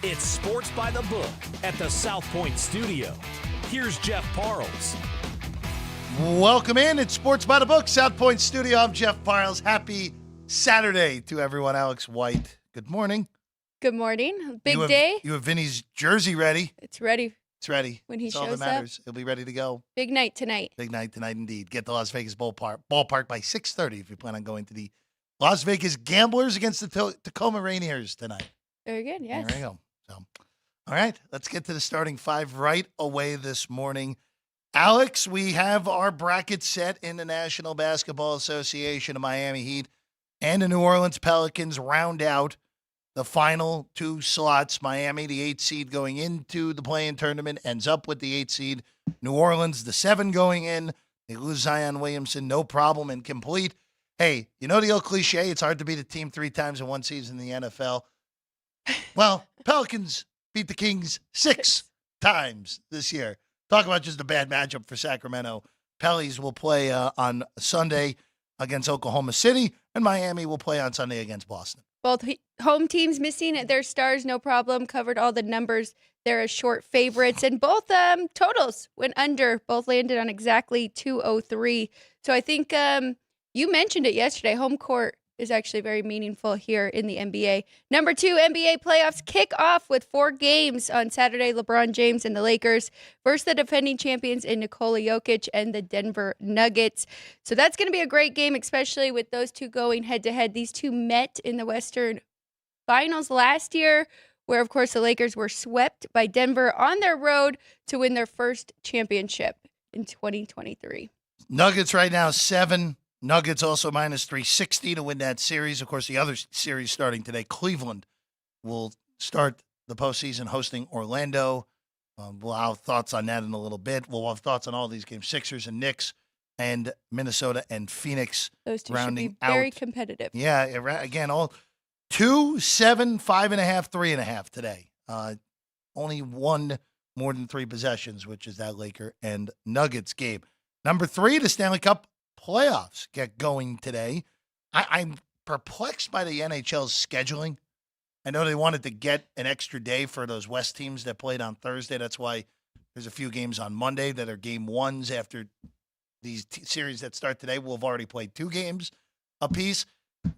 It's Sports by the Book at the South Point Studio. Here's Jeff Parles. Welcome in. It's Sports by the Book, South Point Studio. I'm Jeff Parles. Happy Saturday to everyone. Alex White, good morning. Good morning. Big You day. have Vinny's jersey ready. It's ready It's ready. when he That's all that shows up. matters. He'll be ready to go. Big night tonight. Big night tonight indeed. Get to Las Vegas ballpark by 6:30 if you plan on going to the Las Vegas Gamblers against the Tacoma Rainiers tonight. Very good, yes. There we go. So, all right, let's get to the starting five right away this morning. Alex, we have our bracket set in the National Basketball Association. The Miami Heat and the New Orleans Pelicans round out the final two slots. Miami, the 8 seed going into the play-in tournament, ends up with the 8 seed. New Orleans, the 7 going in. They lose Zion Williamson, no problem, and complete. Hey, you know the old cliche, it's hard to beat a team 3 times in one season in the NFL. Well, Pelicans beat the Kings 6 times this year. Talk about just a bad matchup for Sacramento. Pellies will play on Sunday against Oklahoma City, and Miami will play on Sunday against Boston. Both home teams missing their stars, no problem. Covered all the numbers. They're short favorites, and both totals went under. Both landed on exactly 203. So I think you mentioned it yesterday. Home court is actually very meaningful here in the NBA. Number 2, NBA playoffs kick off with 4 games on Saturday. LeBron James and the Lakers versus the defending champions in Nikola Jokic and the Denver Nuggets. So that's going to be a great game, especially with those two going head-to-head. These two met in the Western Finals last year, where, of course, the Lakers were swept by Denver on their road to win their first championship in 2023. Nuggets right now 7. Nuggets also minus 360 to win that series. Of course, the other series starting today, Cleveland will start the postseason hosting Orlando. We'll have thoughts on that in a little bit. We'll have thoughts on all these games, Sixers and Knicks and Minnesota and Phoenix. Those two rounding should be very out. competitive. Yeah, again, all 2, 7, 5.5, 3.5 today. Only one more than 3 possessions, which is that Laker and Nuggets game. Number 3, the Stanley Cup playoffs get going today. I'm perplexed by the NHL's scheduling. I know they wanted to get an extra day for those West teams that played on Thursday. That's why there's a few games on Monday that are game ones after these series that start today. We'll have already played 2 games apiece.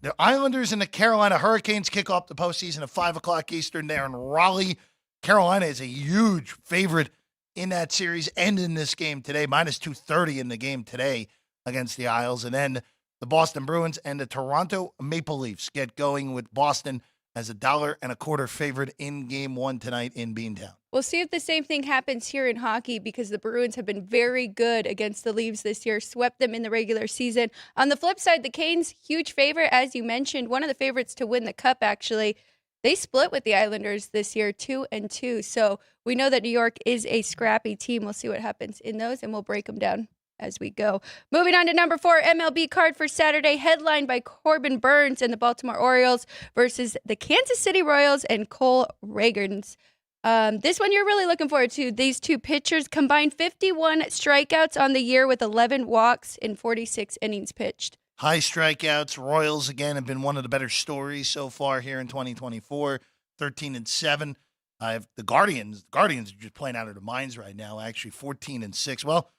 The Islanders and the Carolina Hurricanes kick off the postseason at 5 o'clock Eastern there in Raleigh. Carolina is a huge favorite in that series and in this game today, minus 230 in the game today against the Isles. And then the Boston Bruins and the Toronto Maple Leafs get going with Boston as $1.25 favorite in game 1 tonight in Beantown. We'll see if the same thing happens here in hockey, because the Bruins have been very good against the Leafs this year, swept them in the regular season. On the flip side, the Canes, huge favorite, as you mentioned, one of the favorites to win the Cup, actually. They split with the Islanders this year, 2-2. So we know that New York is a scrappy team. We'll see what happens in those, and we'll break them down as we go. Moving on to number 4, MLB card for Saturday, headlined by Corbin Burns and the Baltimore Orioles versus the Kansas City Royals and Cole Ragans. This one you're really looking forward to. These two pitchers combined 51 strikeouts on the year with 11 walks in 46 innings pitched. High strikeouts. Royals, again, have been one of the better stories so far here in 2024, 13-7. The Guardians are just playing out of their minds right now, actually 14-6. Well,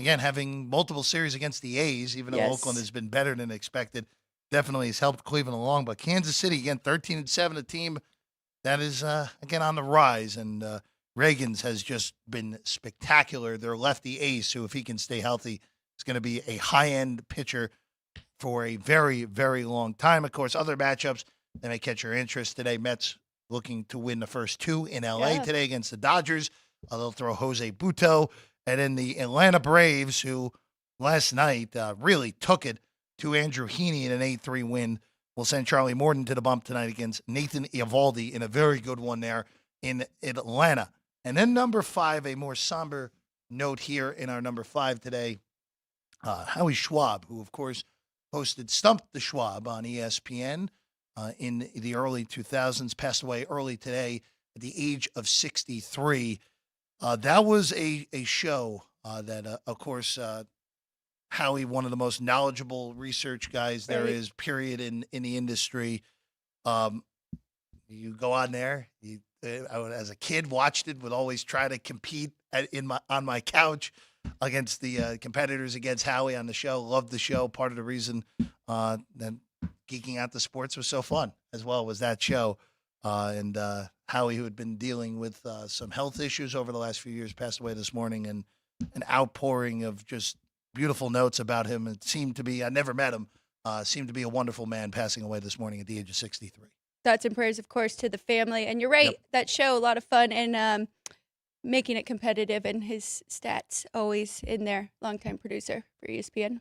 again, having multiple series against the A's, even though Oakland has been better than expected, definitely has helped Cleveland along. But Kansas City, again, 13-7, a team that is, again, on the rise. And Ragans has just been spectacular. Their lefty ace, who, if he can stay healthy, is going to be a high-end pitcher for a very, very long time. Of course, other matchups that may catch your interest today. Mets looking to win the first 2 in L.A. today against the Dodgers. They'll throw Jose Butto. And then the Atlanta Braves, who last night really took it to Andrew Heaney in an 8-3 win, will send Charlie Morton to the bump tonight against Nathan Eovaldi in a very good one there in Atlanta. And then number 5, a more somber note here in our number 5 today, Howie Schwab, who, of course, hosted Stump the Schwab on ESPN in the early 2000s, passed away early today at the age of 63. That was a show that, of course, Howie, one of the most knowledgeable research guys there is, period, in the industry. You go on there. As a kid, watched it. Would always try to compete on my couch against the competitors, against Howie on the show. Loved the show. Part of the reason that Geeking Out the Sports was so fun as well was that show. And Howie, who had been dealing with some health issues over the last few years, passed away this morning, and an outpouring of just beautiful notes about him. It seemed to be, I never met him, seemed to be a wonderful man, passing away this morning at the age of 63. Thoughts and prayers, of course, to the family. And you're right, Yep. that show, a lot of fun, and making it competitive, and his stats always in there. Longtime producer for ESPN.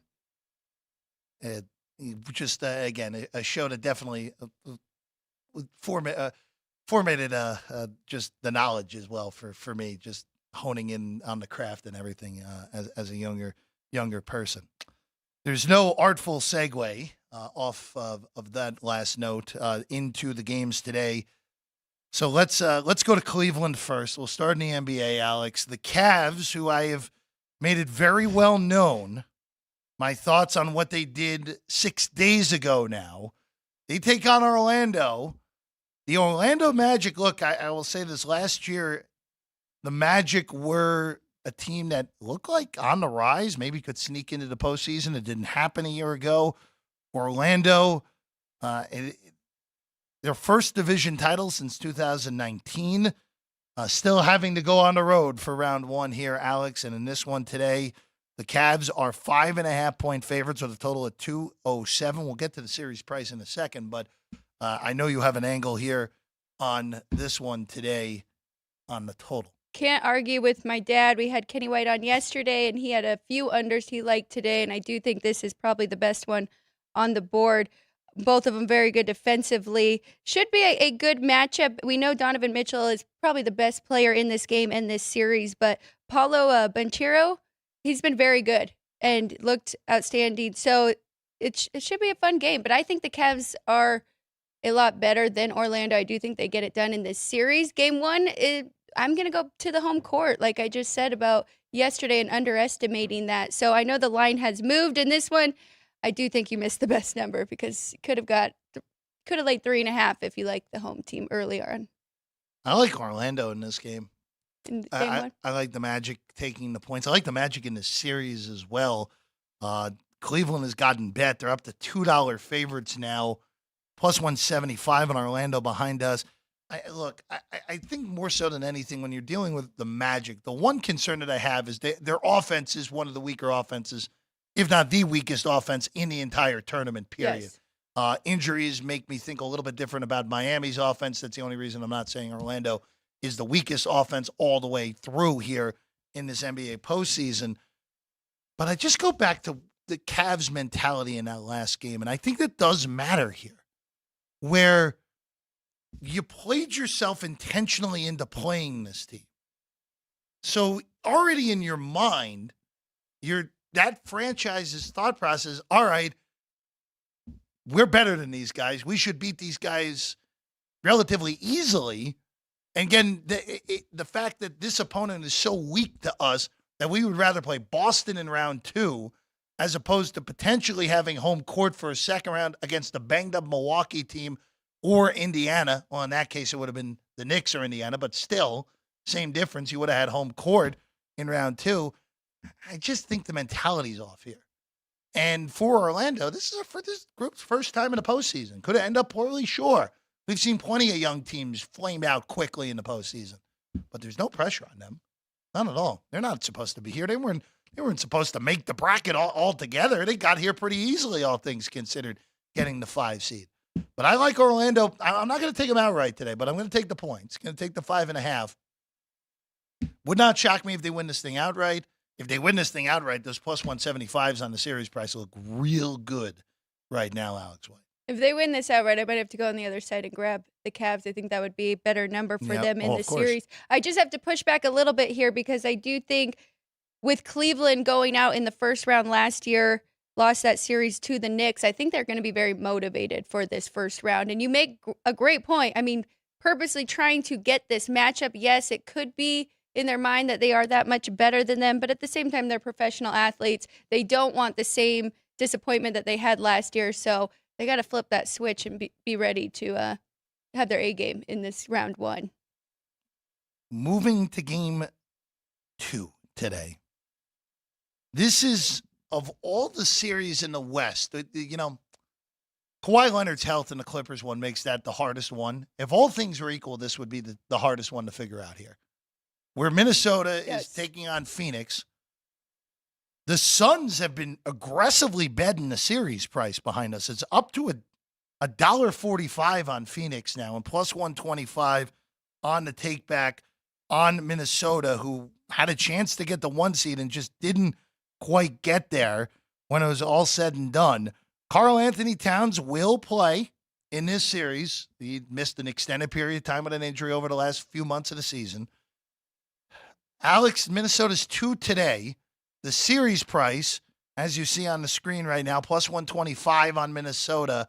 Just, again, a show that definitely formatted just the knowledge as well for me, just honing in on the craft and everything as a younger person. There's no artful segue off of that last note into the games today. So let's go to Cleveland first. We'll start in the NBA, Alex. The Cavs, who I have made it very well known my thoughts on what they did 6 days ago now. They take on Orlando. The Orlando Magic, look, I will say this, last year, the Magic were a team that looked like on the rise, maybe could sneak into the postseason. It didn't happen a year ago. Orlando, their first division title since 2019, still having to go on the road for round one here, Alex. And in this one today, the Cavs are 5.5-point favorites with a total of 207. We'll get to the series price in a second, but I know you have an angle here on this one today on the total. Can't argue with my dad. We had Kenny White on yesterday, and he had a few unders he liked today, and I do think this is probably the best one on the board. Both of them very good defensively. Should be a good matchup. We know Donovan Mitchell is probably the best player in this game and this series, but Paulo Banchero, he's been very good and looked outstanding. So it should be a fun game, but I think the Cavs are a lot better than Orlando. I do think they get it done in this series. Game one, I'm going to go to the home court, like I just said about yesterday, and underestimating that. So I know the line has moved in this one. I do think you missed the best number, because could have laid 3.5 if you like the home team early on. I like Orlando in this game. In the game one. I like the Magic taking the points. I like the Magic in this series as well. Cleveland has gotten bet. They're up to $2 favorites now, plus 175 on Orlando behind us. I think more so than anything, when you're dealing with the Magic, the one concern that I have is their offense is one of the weaker offenses, if not the weakest offense in the entire tournament, period. Yes. Injuries make me think a little bit different about Miami's offense. That's the only reason I'm not saying Orlando is the weakest offense all the way through here in this NBA postseason. But I just go back to the Cavs' mentality in that last game, and I think that does matter here, where you played yourself intentionally into playing this team. So already in your mind, that franchise's thought process, all right, we're better than these guys. We should beat these guys relatively easily. And again, the fact that this opponent is so weak to us that we would rather play Boston in round two as opposed to potentially having home court for a second round against a banged-up Milwaukee team or Indiana. Well, in that case, it would have been the Knicks or Indiana, but still, same difference. You would have had home court in round two. I just think the mentality's off here. And for Orlando, this is for this group's first time in the postseason. Could it end up poorly? Sure. We've seen plenty of young teams flame out quickly in the postseason, but there's no pressure on them. None at all. They're not supposed to be here. They weren't supposed to make the bracket altogether. They got here pretty easily, all things considered, getting the 5 seed. But I like Orlando. I'm not going to take them outright today, but I'm going to take the points. Going to take the 5.5. Would not shock me if they win this thing outright. If they win this thing outright, those plus 175s on the series price look real good right now, Alex White. If they win this outright, I might have to go on the other side and grab the Cavs. I think that would be a better number for them in the series. I just have to push back a little bit here, because I do think with Cleveland going out in the first round last year, lost that series to the Knicks, I think they're going to be very motivated for this first round. And you make a great point. I mean, purposely trying to get this matchup, yes, it could be in their mind that they are that much better than them, but at the same time, they're professional athletes. They don't want the same disappointment that they had last year, so they got to flip that switch and be ready to have their A game in this round one. Moving to game 2 today. This is, of all the series in the West, Kawhi Leonard's health in the Clippers one makes that the hardest one. If all things were equal, this would be the hardest one to figure out here. Where Minnesota is taking on Phoenix. The Suns have been aggressively betting the series price behind us. It's up to $1.45 on Phoenix now, and plus 125 on the take back on Minnesota, who had a chance to get the 1 seed and just didn't quite get there when it was all said and done. Karl-Anthony Towns will play in this series. He missed an extended period of time with an injury over the last few months of the season. Alex, Minnesota's 2 today. The series price, as you see on the screen right now, plus 125 on Minnesota.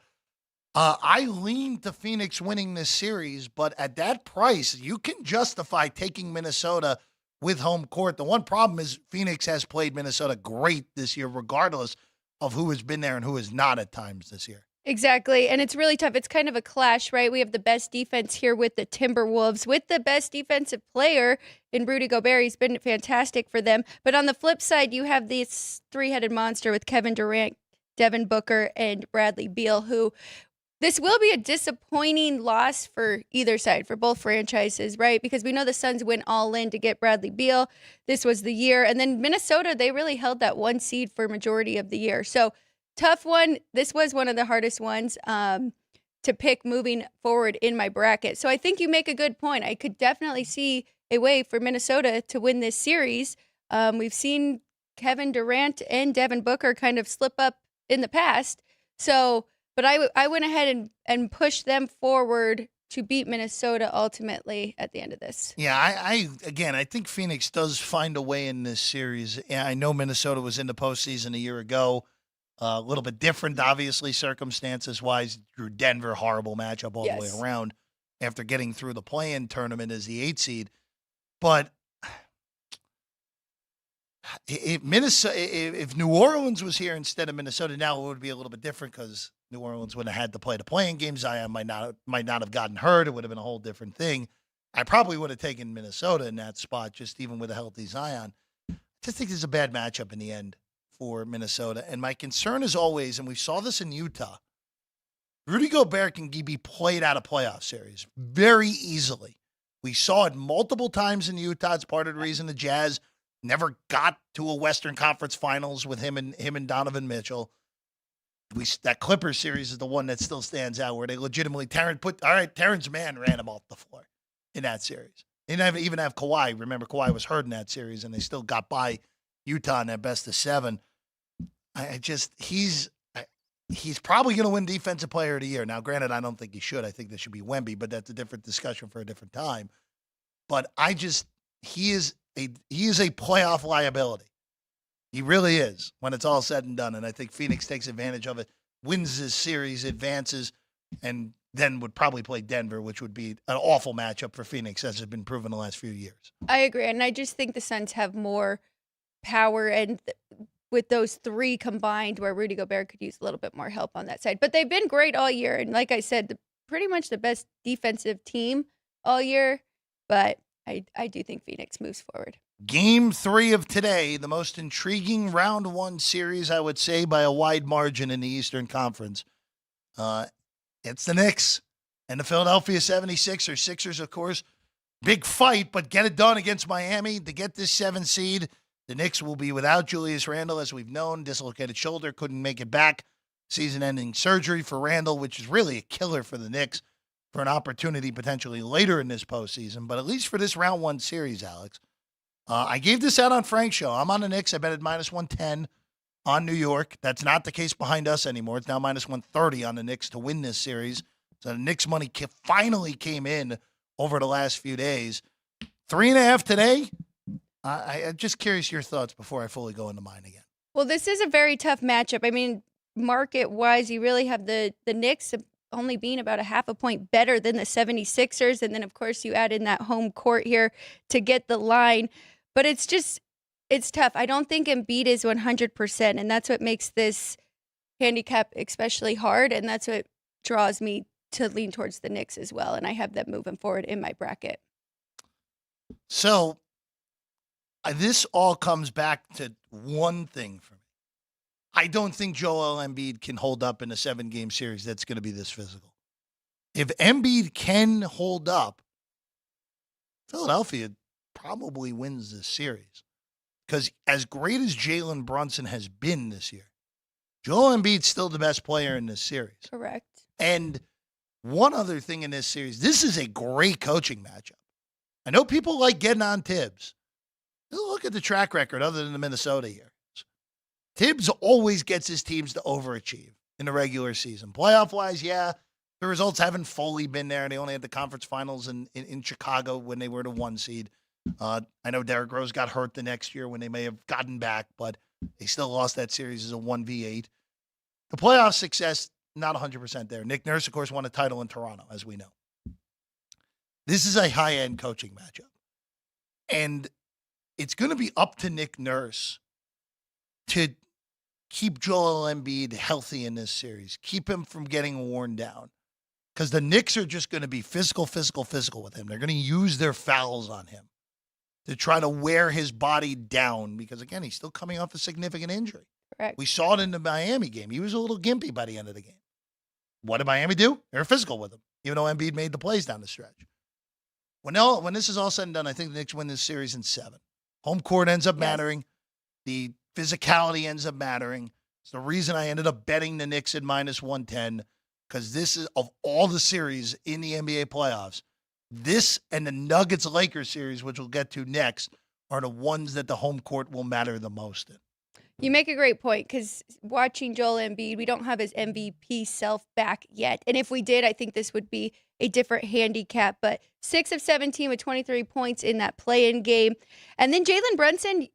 I lean to Phoenix winning this series, but at that price, you can justify taking Minnesota with home court. The one problem is Phoenix has played Minnesota great this year, regardless of who has been there and who is not at times this year. Exactly. And it's really tough. It's kind of a clash, right? We have the best defense here with the Timberwolves, with the best defensive player in Rudy Gobert. He's been fantastic for them. But on the flip side, you have this three-headed monster with Kevin Durant, Devin Booker, and Bradley Beal, who this will be a disappointing loss for either side, for both franchises, right? Because we know the Suns went all in to get Bradley Beal. This was the year. And then Minnesota, they really held that 1 seed for majority of the year. So tough one. This was one of the hardest ones to pick moving forward in my bracket. So I think you make a good point. I could definitely see a way for Minnesota to win this series. We've seen Kevin Durant and Devin Booker kind of slip up in the past. But I went ahead and pushed them forward to beat Minnesota ultimately at the end of this. Yeah, I think Phoenix does find a way in this series. Yeah, I know Minnesota was in the postseason a year ago. A little bit different, obviously, circumstances-wise. Drew Denver, horrible matchup all the way around after getting through the play-in tournament as the 8 seed. But if New Orleans was here instead of Minnesota, now it would be a little bit different because New Orleans would have had to play the play-in game. Zion might not have gotten hurt. It would have been a whole different thing. I probably would have taken Minnesota in that spot, just even with a healthy Zion. I just think this is a bad matchup in the end for Minnesota. And my concern is always, and we saw this in Utah, Rudy Gobert can be played out of playoff series very easily. We saw it multiple times in Utah. It's part of the reason the Jazz never got to a Western Conference Finals with him and Donovan Mitchell. That Clippers series is the one that still stands out where they legitimately Terrence Mann ran him off the floor in that series. They didn't even have Kawhi. Remember, Kawhi was hurt in that series, and they still got by Utah in that best of 7. He's probably going to win Defensive Player of the Year. Now, granted, I don't think he should. I think this should be Wemby, but that's a different discussion for a different time. But he is a playoff liability. He really is when it's all said and done. And I think Phoenix takes advantage of it, wins this series, advances, and then would probably play Denver, which would be an awful matchup for Phoenix, as has been proven the last few years. I agree. And I just think the Suns have more power and with those 3 combined where Rudy Gobert could use a little bit more help on that side. But they've been great all year. And like I said, pretty much the best defensive team all year. But I do think Phoenix moves forward. Game 3 of today, the most intriguing round 1 series, I would say, by a wide margin in the Eastern Conference. It's the Knicks and the Philadelphia 76ers. Sixers, of course, big fight, but get it done against Miami to get this 7 seed. The Knicks will be without Julius Randle, as we've known. Dislocated shoulder, couldn't make it back. Season-ending surgery for Randle, which is really a killer for the Knicks for an opportunity potentially later in this postseason. But at least for this round 1 series, Alex, I gave this out on Frank's show. I'm on the Knicks. I bet at minus 110 on New York. That's not the case behind us anymore. It's now minus 130 on the Knicks to win this series. So the Knicks money finally came in over the last few days. 3.5 today. I'm just curious your thoughts before I fully go into mine again. Well, this is a very tough matchup. I mean, market-wise, you really have the Knicks only being about a half a point better than the 76ers. And then, of course, you add in that home court here to get the line. But it's tough. I don't think Embiid is 100%, and that's what makes this handicap especially hard, and that's what draws me to lean towards the Knicks as well, and I have them moving forward in my bracket. So this all comes back to one thing for me. I don't think Joel Embiid can hold up in a 7-game series that's going to be this physical. If Embiid can hold up, Philadelphia probably wins this series. Because as great as Jalen Brunson has been this year, Joel Embiid's still the best player in this series. Correct. And one other thing in this series, this is a great coaching matchup. I know people like getting on Tibbs. Look at the track record other than the Minnesota years. Tibbs always gets his teams to overachieve in the regular season. Playoff-wise, yeah, the results haven't fully been there. They only had the conference finals in Chicago when they were the 1 seed. I know Derrick Rose got hurt the next year when they may have gotten back, but they still lost that series as a 1v8. The playoff success, not 100% there. Nick Nurse, of course, won a title in Toronto, as we know. This is a high-end coaching matchup. And it's going to be up to Nick Nurse to keep Joel Embiid healthy in this series, keep him from getting worn down. Because the Knicks are just going to be physical with him. They're going to use their fouls on him to try to wear his body down because, again, he's still coming off a significant injury. Correct. We saw it in the Miami game. He was a little gimpy by the end of the game. What did Miami do? They were physical with him, even though Embiid made the plays down the stretch. When this is all said and done, I think the Knicks win this series in 7. Home court ends up mattering. The physicality ends up mattering. It's the reason I ended up betting the Knicks at -110 because this is, of all the series in the NBA playoffs, this and the Nuggets-Lakers series, which we'll get to next, are the ones that the home court will matter the most in. You make a great point because watching Joel Embiid, we don't have his MVP self back yet. And if we did, I think this would be a different handicap. But 6 of 17 with 23 points in that play-in game. And then Jalen Brunson,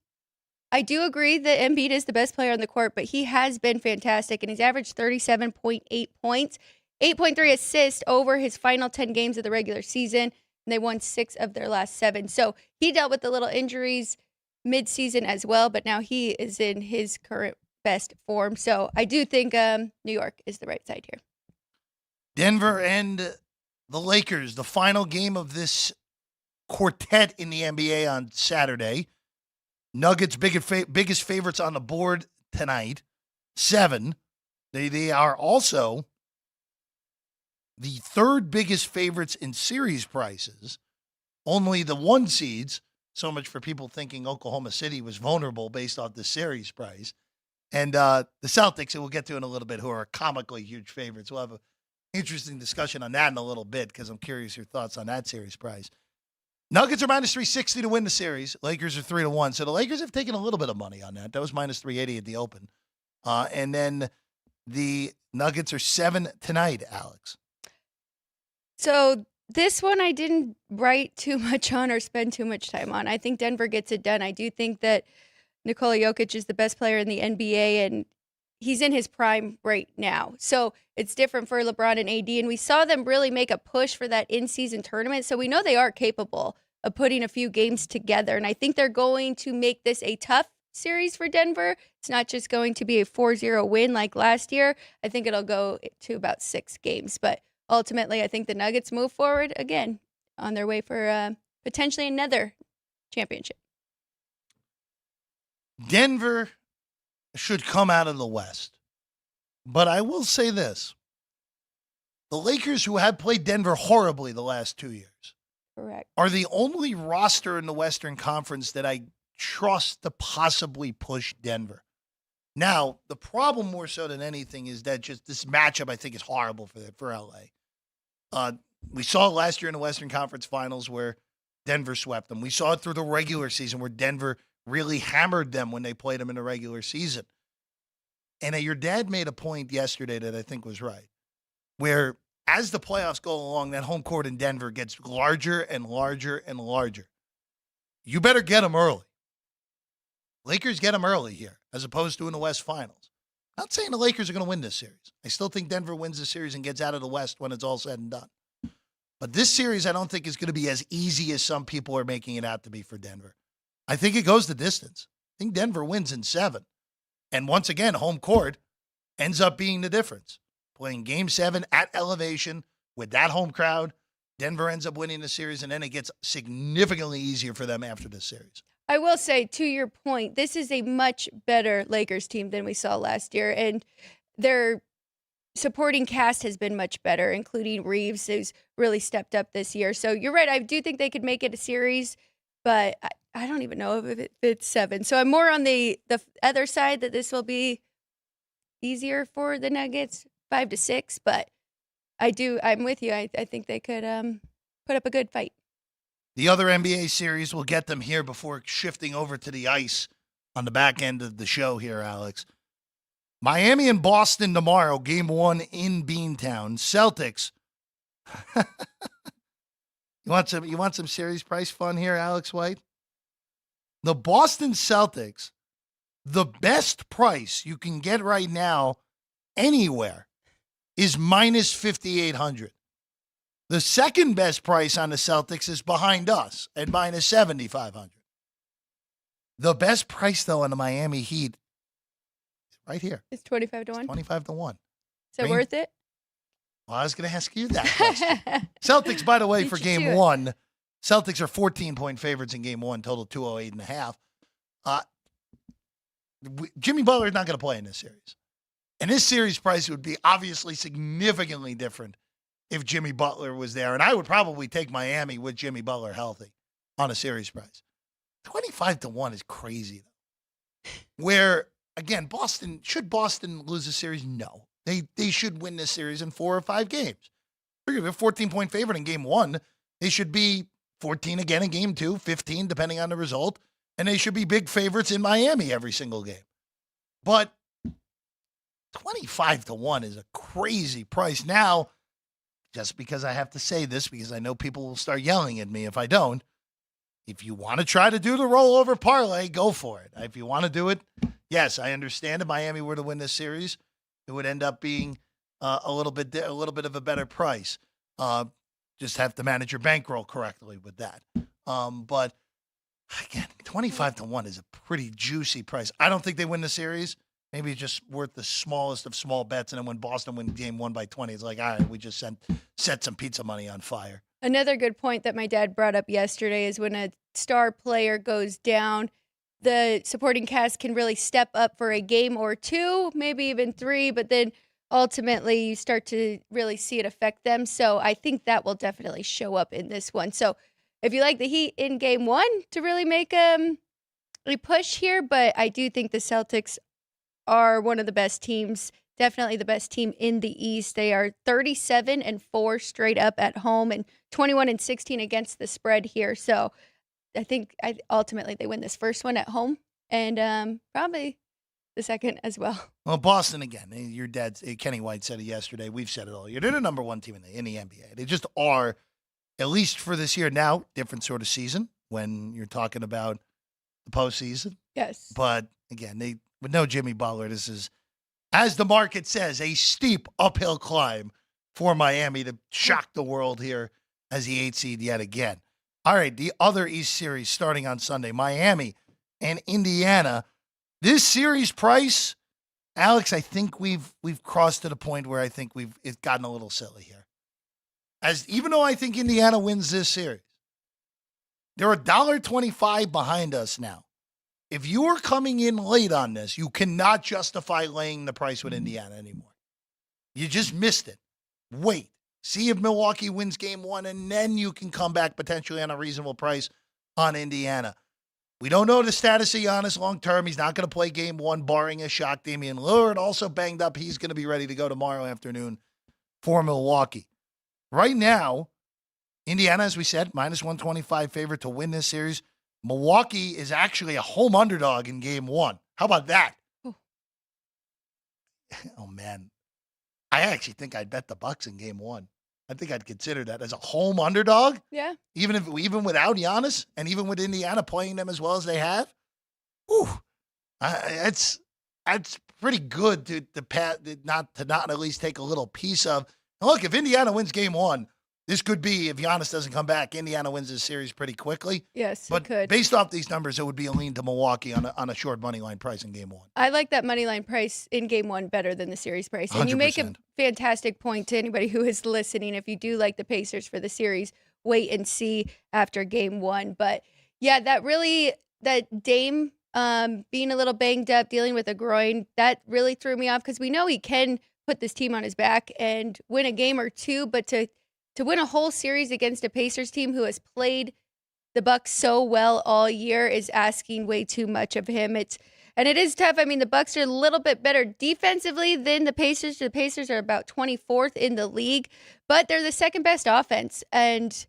I do agree that Embiid is the best player on the court, but he has been fantastic. And he's averaged 37.8 points, 8.3 assists over his final 10 games of the regular season. And they won 6 of their last 7. So he dealt with the little injuries mid-season as well, but now he is in his current best form. So I do think New York is the right side here. Denver and the Lakers, the final game of this quartet in the NBA on Saturday. Nuggets biggest favorites on the board tonight, 7. They are also the 3rd biggest favorites in series prices. Only the 1 seeds. So much for people thinking Oklahoma City was vulnerable based off the series price. And the Celtics, who we'll get to in a little bit, who are comically huge favorites. We'll have an interesting discussion on that in a little bit because I'm curious your thoughts on that series price. Nuggets are -360 to win the series. Lakers are 3-1. So the Lakers have taken a little bit of money on that. That was -380 at the open. And then the Nuggets are 7 tonight, Alex. So this one I didn't write too much on or spend too much time on. I think Denver gets it done. I do think that Nikola Jokic is the best player in the NBA, and he's in his prime right now. So it's different for LeBron and AD, and we saw them really make a push for that in-season tournament. So we know they are capable of putting a few games together, and I think they're going to make this a tough series for Denver. It's not just going to be a 4-0 win like last year. I think it'll go to about 6 games, but ultimately, I think the Nuggets move forward again on their way for potentially another championship. Denver should come out of the West. But I will say this. The Lakers, who have played Denver horribly the last 2 years, Correct. are the only roster in the Western Conference that I trust to possibly push Denver. Now, the problem more so than anything is that just this matchup, I think, is horrible for LA. We saw it last year in the Western Conference Finals where Denver swept them. We saw it through the regular season where Denver really hammered them when they played them in the regular season. And your dad made a point yesterday that I think was right, where as the playoffs go along, that home court in Denver gets larger and larger and larger. You better get them early. Lakers get them early here, as opposed to in the West Finals. Not saying the Lakers are going to win this series. I still think Denver wins the series and gets out of the West when it's all said and done. But this series, I don't think is going to be as easy as some people are making it out to be for Denver. I think it goes the distance. I think Denver wins in 7. And once again, home court ends up being the difference. Playing Game 7 at elevation with that home crowd, Denver ends up winning the series, and then it gets significantly easier for them after this series. I will say, to your point, this is a much better Lakers team than we saw last year, and their supporting cast has been much better, including Reeves, who's really stepped up this year. So you're right. I do think they could make it a series, but I don't even know if it's 7. So I'm more on the other side that this will be easier for the Nuggets, 5-6. But I'm with you. I think they could put up a good fight. The other NBA series will get them here before shifting over to the ice on the back end of the show here, Alex. Miami and Boston tomorrow, game 1 in Beantown. Celtics. You want some series price fun here, Alex White? The Boston Celtics, the best price you can get right now anywhere is minus 5,800. The second best price on the Celtics is behind us at minus 7,500. The best price, though, on the Miami Heat is right here. It's 25-1. 25-1. So worth it? Well, I was going to ask you that question. Celtics, by the way, for game 1, Celtics are 14-point favorites in game 1, total 208.5. Jimmy Butler is not going to play in this series. And this series price would be obviously significantly different if Jimmy Butler was there. And I would probably take Miami with Jimmy Butler healthy on a series price. 25-1 is crazy, though. Where, again, should Boston lose a series? No. They should win this series in 4 or 5 games. They're a 14-point favorite in game 1. They should be 14 again in game 2, 15 depending on the result. And they should be big favorites in Miami every single game. But 25-1 is a crazy price. Now, just because I have to say this, because I know people will start yelling at me if I don't, if you want to try to do the rollover parlay, go for it. If you want to do it, yes, I understand if Miami were to win this series, it would end up being a little bit of a better price. Just have to manage your bankroll correctly with that. But again, 25-1 is a pretty juicy price. I don't think they win the series. Maybe it's just worth the smallest of small bets. And then when Boston wins game 1 by 20, it's like, all right, we just set some pizza money on fire. Another good point that my dad brought up yesterday is when a star player goes down, the supporting cast can really step up for a game or 2, maybe even 3, but then ultimately you start to really see it affect them. So I think that will definitely show up in this one. So if you like the Heat in game 1 to really make a push here, but I do think the Celtics are one of the best teams, definitely the best team in the East. They are 37-4 straight up at home and 21-16 against the spread here. So I think ultimately they win this first one at home and probably the second as well. Well, Boston, again, your dad, Kenny White said it yesterday. We've said it all year. They're the number 1 team in the NBA. They just are, at least for this year. Now, different sort of season when you're talking about the postseason. Yes. But again, with no Jimmy Butler, this is, as the market says, a steep uphill climb for Miami to shock the world here as the 8 seed yet again. All right, the other East series starting on Sunday, Miami and Indiana. This series price, Alex, I think we've crossed to the point where I think it's gotten a little silly here. Even though I think Indiana wins this series, they're $1.25 behind us now. If you are coming in late on this, you cannot justify laying the price with Indiana anymore. You just missed it. Wait. See if Milwaukee wins game 1, and then you can come back potentially on a reasonable price on Indiana. We don't know the status of Giannis long term. He's not going to play game 1, barring a shock. Damian Lillard also banged up. He's going to be ready to go tomorrow afternoon for Milwaukee. Right now, Indiana, as we said, minus 125 favorite to win this series. Milwaukee is actually a home underdog in game 1. How about that? Oh, man. I actually think I'd bet the Bucks in game 1. I think I'd consider that as a home underdog. Yeah. Even without Giannis and even with Indiana playing them as well as they have. Ooh, it's pretty good to not at least take a little piece of. And look, if Indiana wins game 1, This could be, if Giannis doesn't come back, Indiana wins this series pretty quickly. Yes, But it could. based off these numbers, it would be a lean to Milwaukee on a short money line price in game one. I like that money line price in game one better than the series price. And you make a 100%. fantastic point to anybody who is listening. If you do like the Pacers for the series, wait and see after game one. But yeah, that Dame being a little banged up, dealing with a groin, that really threw me off because we know he can put this team on his back and win a game or two, but to win a whole series against a Pacers team who has played the Bucks so well all year is asking way too much of him. And it is tough. I mean, the Bucks are a little bit better defensively than the Pacers. The Pacers are about 24th in the league, but they're the second best offense, and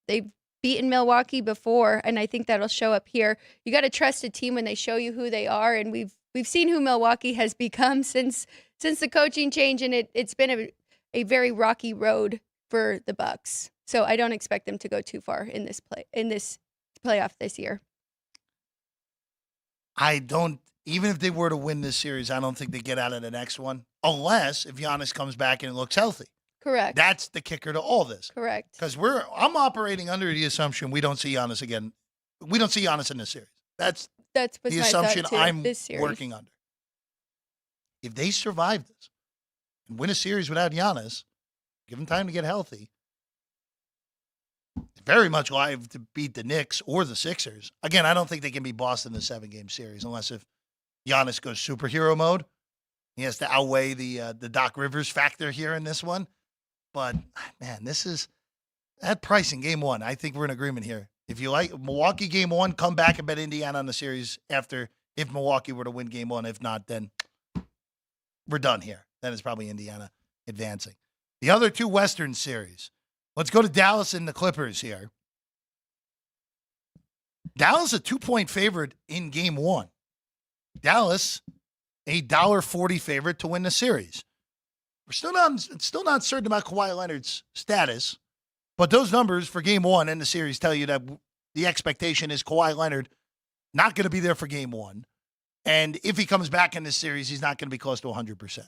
they've beaten Milwaukee before, and I think that'll show up here. You got to trust a team when they show you who they are, and we've seen who Milwaukee has become since the coaching change, and it's been a very rocky road for the Bucks. So I don't expect them to go too far in this playoff this year. Even if they were to win this series, I don't think they get out of the next one, unless if Giannis comes back and looks healthy. Correct. That's the kicker to all this. Correct. Because I'm operating under the assumption we don't see Giannis again. We don't see Giannis in this series. That's was the my assumption thought too, I'm this series. working under. If they survive this and win a series without Giannis, give them time to get healthy, very much live to beat the Knicks or the Sixers. Again, I don't think they can beat Boston in the 7-game series unless if Giannis goes superhero mode. He has to outweigh the Doc Rivers factor here in this one. But, man, that price in game one. I think we're in agreement here. If you like Milwaukee game one, come back and bet Indiana on the series after if Milwaukee were to win game one. If not, then we're done here. Then it's probably Indiana advancing. The other two Western series. Let's go to Dallas and the Clippers here. Dallas a 2-point favorite in game one. Dallas a $1.40 favorite to win the series. We're still not certain about Kawhi Leonard's status, but those numbers for game one in the series tell you that the expectation is Kawhi Leonard not going to be there for game one. And if he comes back in this series, he's not going to be close to 100%.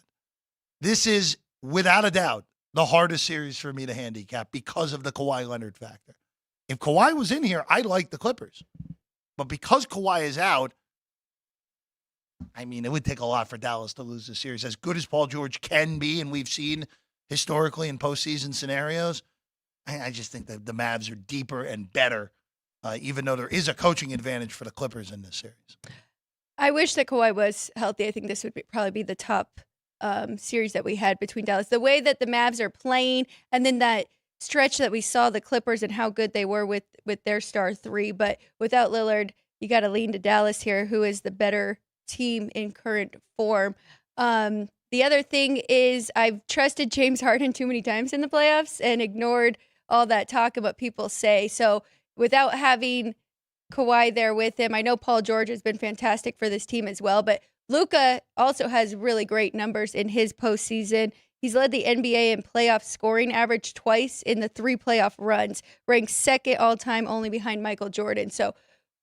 This is, without a doubt, the hardest series for me to handicap because of the Kawhi Leonard factor. If Kawhi was in here, I'd like the Clippers. But because Kawhi is out, I mean, it would take a lot for Dallas to lose the series. As good as Paul George can be, and we've seen historically in postseason scenarios, I just think that the Mavs are deeper and better, even though there is a coaching advantage for the Clippers in this series. I wish that Kawhi was healthy. I think this would probably be the top series that we had between Dallas. The way that the Mavs are playing, and then that stretch that we saw the Clippers and how good they were with their star three. But without Lillard, you got to lean to Dallas here, who is the better team in current form. The other thing is I've trusted James Harden too many times in the playoffs and ignored all that talk of what people say. So without having Kawhi there with him, I know Paul George has been fantastic for this team as well, but Luka also has really great numbers in his postseason. He's led the NBA in playoff scoring average twice in the 3 playoff runs, ranked second all time only behind Michael Jordan. So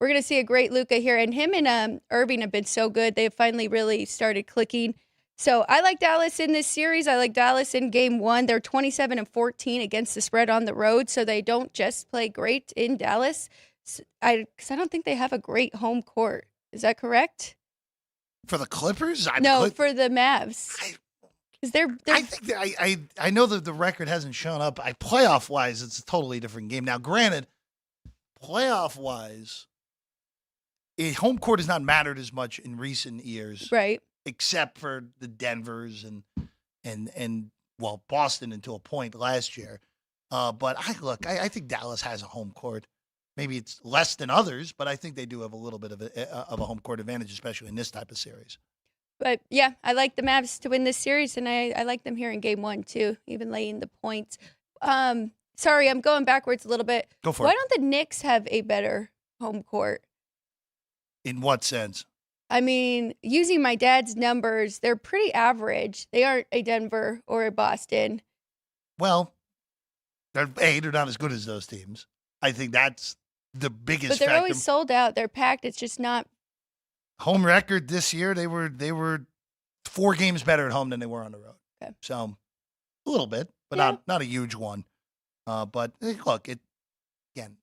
we're going to see a great Luka here. And him and Irving have been so good. They've finally really started clicking. So I like Dallas in this series. I like Dallas in game one. They're 27-14 against the spread on the road. So they don't just play great in Dallas. Because I don't think they have a great home court. Is that correct? For the Clippers? No, for the Mavs. Because I think I know that the record hasn't shown up. Playoff wise, it's a totally different game. Now, granted, playoff wise, home court has not mattered as much in recent years, right? Except for the Denvers and Boston until a point last year. But I think Dallas has a home court. Maybe it's less than others, but I think they do have a little bit of a home court advantage, especially in this type of series. But, yeah, I like the Mavs to win this series, and I like them here in game one, too, even laying the points. Sorry, I'm going backwards a little bit. Go for it. Why don't the Knicks have a better home court? In what sense? I mean, using my dad's numbers, they're pretty average. They aren't a Denver or a Boston. Well, they're not as good as those teams. I think that's the biggest But they're factor. always sold out. They're packed. It's just not. Home record this year, they were 4 games better at home than they were on the road. Okay. So a little bit, but Yeah. not a huge one. But look, again,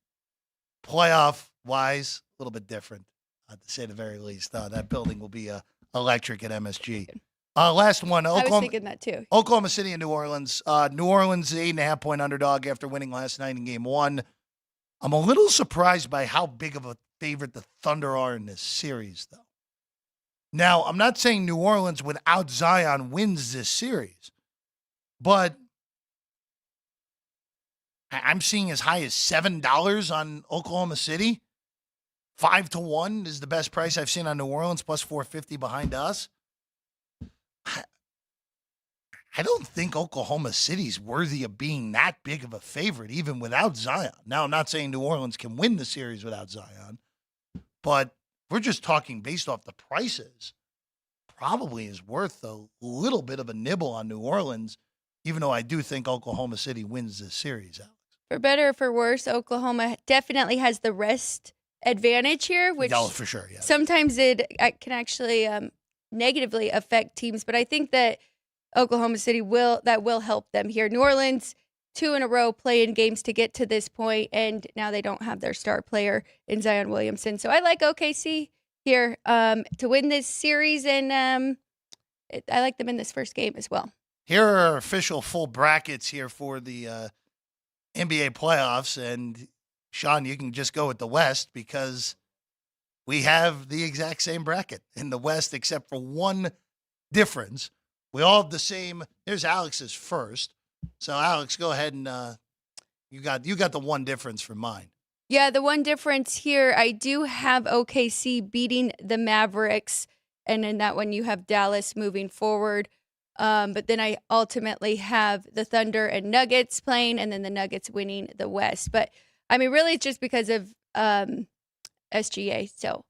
playoff wise, a little bit different, to say the very least. That building will be electric at MSG. Last one, I was Oklahoma, thinking that too. Oklahoma City and New Orleans. New Orleans, 8.5-point underdog after winning last night in game one. I'm a little surprised by how big of a favorite the Thunder are in this series, though. Now, I'm not saying New Orleans without Zion wins this series, but I'm seeing as high as $7 on Oklahoma City. 5-1 is the best price I've seen on New Orleans, plus 450 behind us. I don't think Oklahoma City's worthy of being that big of a favorite, even without Zion. Now, I'm not saying New Orleans can win the series without Zion, but we're just talking based off the prices. Probably is worth a little bit of a nibble on New Orleans, even though I do think Oklahoma City wins this series, Alex. For better or for worse, Oklahoma definitely has the rest advantage here, which For sure, yeah. sometimes it can actually negatively affect teams. But I think that Oklahoma City will help them here. New Orleans, 2 in a row playing games to get to this point, and now they don't have their star player in Zion Williamson. So I like OKC here to win this series, and I like them in this first game as well. Here are our official full brackets here for the NBA playoffs, and Sean, you can just go with the West because we have the exact same bracket in the West except for one difference. We all have the same. Here's Alex's first. So, Alex, go ahead and you got the one difference from mine. Yeah, the one difference here, I do have OKC beating the Mavericks, and in that one you have Dallas moving forward. But then I ultimately have the Thunder and Nuggets playing, and then the Nuggets winning the West. But, I mean, really it's just because of SGA. So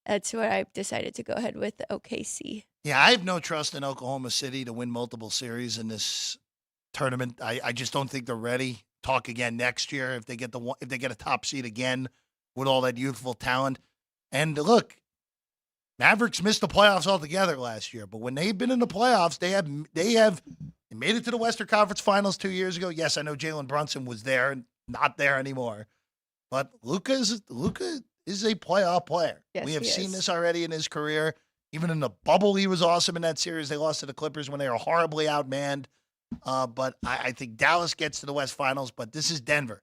that's what I've decided to go ahead with OKC. Yeah, I have no trust in Oklahoma City to win multiple series in this tournament. I just don't think they're ready. Talk again next year if they get a top seed again with all that youthful talent. And look, Mavericks missed the playoffs altogether last year, but when they've been in the playoffs, they made it to the Western Conference Finals 2 years ago. Yes, I know Jalen Brunson was there, not there anymore, but Luka is a playoff player. Yes, we have he seen is. this already in his career. Even in the bubble, he was awesome in that series. They lost to the Clippers when they were horribly outmanned. But I think Dallas gets to the West Finals, but this is Denver.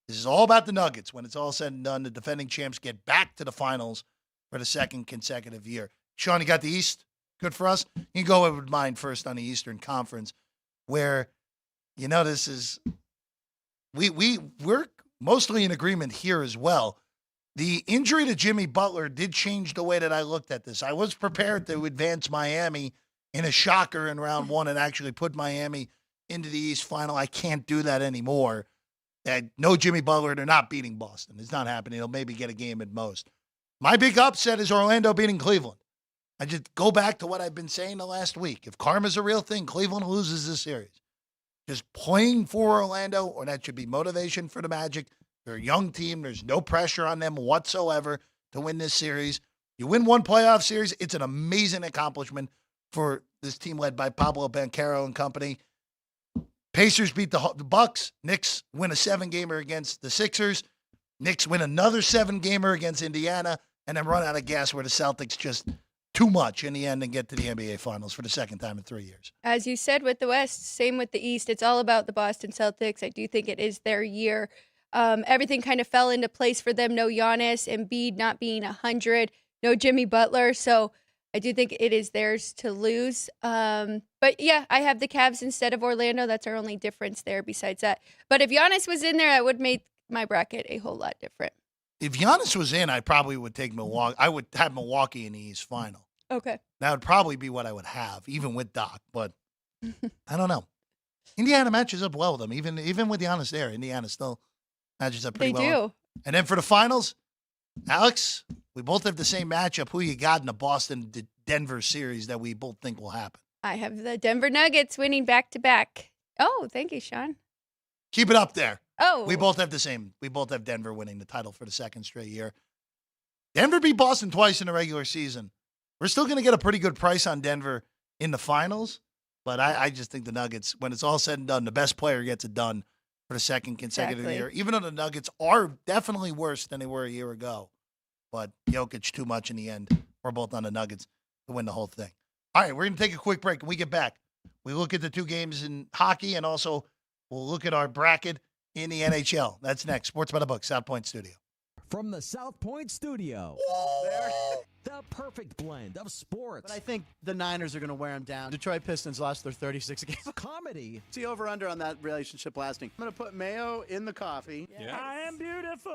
This is all about the Nuggets. When it's all said and done, the defending champs get back to the finals for the second consecutive year. Sean, you got the East? Good for us? You can go with mine first on the Eastern Conference, where, this is we're mostly in agreement here as well. The injury to Jimmy Butler did change the way that I looked at this. I was prepared to advance Miami in a shocker in round one and actually put Miami into the East final. I can't do that anymore. No Jimmy Butler, they're not beating Boston. It's not happening. They'll maybe get a game at most. My big upset is Orlando beating Cleveland. I just go back to what I've been saying the last week. If karma's a real thing, Cleveland loses this series. Just playing for Orlando, or that should be motivation for the Magic. They're a young team. There's no pressure on them whatsoever to win this series. You win one playoff series, it's an amazing accomplishment for this team led by Pablo Banchero and company. Pacers beat the Bucks. Knicks win a 7-gamer against the Sixers. Knicks win another 7-gamer against Indiana, and then run out of gas where the Celtics just too much in the end and get to the NBA Finals for the second time in 3 years. As you said with the West, same with the East. It's all about the Boston Celtics. I do think it is their year. Everything kind of fell into place for them. No Giannis, Embiid not being 100, no Jimmy Butler. So I do think it is theirs to lose. But yeah, I have the Cavs instead of Orlando. That's our only difference there besides that. But if Giannis was in there, that would make my bracket a whole lot different. If Giannis was in, I probably would take Milwaukee. I would have Milwaukee in the East final. Okay. That would probably be what I would have, even with Doc. But I don't know. Indiana matches up well with them. Even with Giannis there, Indiana still matches up pretty well. They do. And then for the finals, Alex, we both have the same matchup. Who you got in the Boston-Denver series that we both think will happen? I have the Denver Nuggets winning back-to-back. Oh, thank you, Sean. Keep it up there. Oh. We both have the same. We both have Denver winning the title for the second straight year. Denver beat Boston twice in the regular season. We're still going to get a pretty good price on Denver in the finals, but I just think the Nuggets, when it's all said and done, the best player gets it done for the second consecutive Exactly. year. Even though the Nuggets are definitely worse than they were a year ago. But Jokic too much in the end. We're both on the Nuggets to win the whole thing. All right, we're going to take a quick break. When we get back, we look at the two games in hockey, and also we'll look at our bracket in the NHL. That's next. Sports by the Book, South Point Studio. From the South Point Studio, the perfect blend of sports, But I think the Niners are going to wear them down. Detroit Pistons lost their 36 games. comedy, See over-under on that relationship lasting. I'm going to put mayo in the coffee. I am beautiful,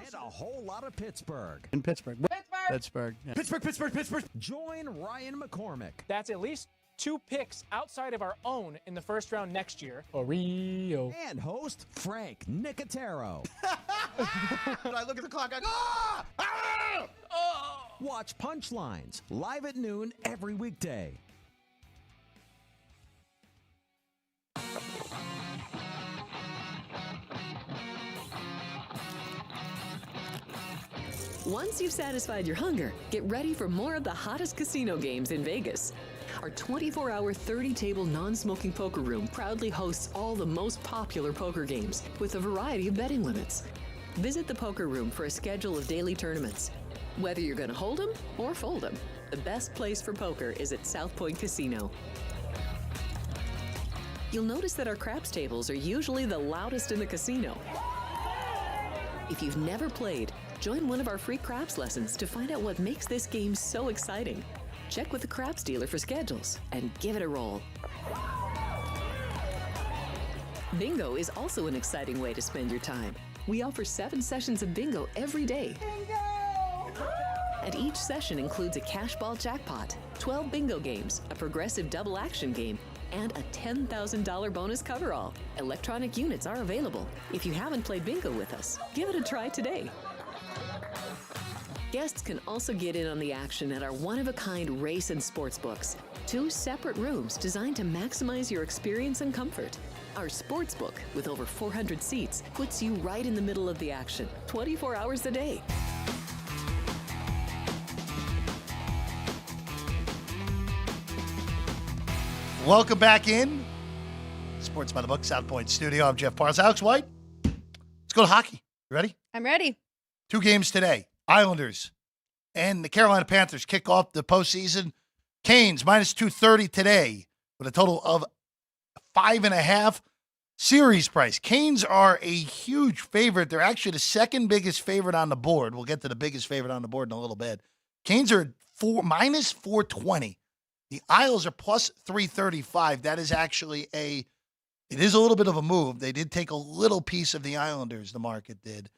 and a whole lot of Pittsburgh. In Pittsburgh. Pittsburgh. Yeah. Pittsburgh. Join Ryan McCormick That's at least 2 picks outside of our own in the first round next year. Oreo. and host Frank Nicotero. When I look at the clock, I go, ah! Ah! Watch Punchlines live at noon every weekday. Once you've satisfied your hunger, get ready for more of the hottest casino games in Vegas. Our 24-hour 30-table non-smoking poker room proudly hosts all the most popular poker games with a variety of betting limits. Visit the poker room for a schedule of daily tournaments. Whether you're going to hold 'em or fold 'em, the best place for poker is at South Point Casino. You'll notice that our craps tables are usually the loudest in the casino. If you've never played, join one of our free craps lessons to find out what makes this game so exciting. Check with the craps dealer for schedules and give it a roll. Bingo is also an exciting way to spend your time. We offer 7 sessions of bingo every day. And each session includes a cash ball jackpot, 12 bingo games, a progressive double action game, and a $10,000 bonus coverall. Electronic units are available. If you haven't played bingo with us, give it a try today. Guests can also get in on the action at our one-of-a-kind race and sports books. 2 separate rooms designed to maximize your experience and comfort. Our sports book, with over 400 seats, puts you right in the middle of the action, 24 hours a day. Welcome back in. Sports by the Book, South Point Studio. I'm Jeff Parles. Alex White. Let's go to hockey. You ready? I'm ready. 2 games today. Islanders and the Carolina Panthers kick off the postseason. Canes minus 230 today with a total of 5.5 series price. Canes are a huge favorite. They're actually the second biggest favorite on the board. We'll get to the biggest favorite on the board in a little bit. Canes are minus 420. The Isles are plus 335. That is actually it is a little bit of a move. They did take a little piece of the Islanders, the market did.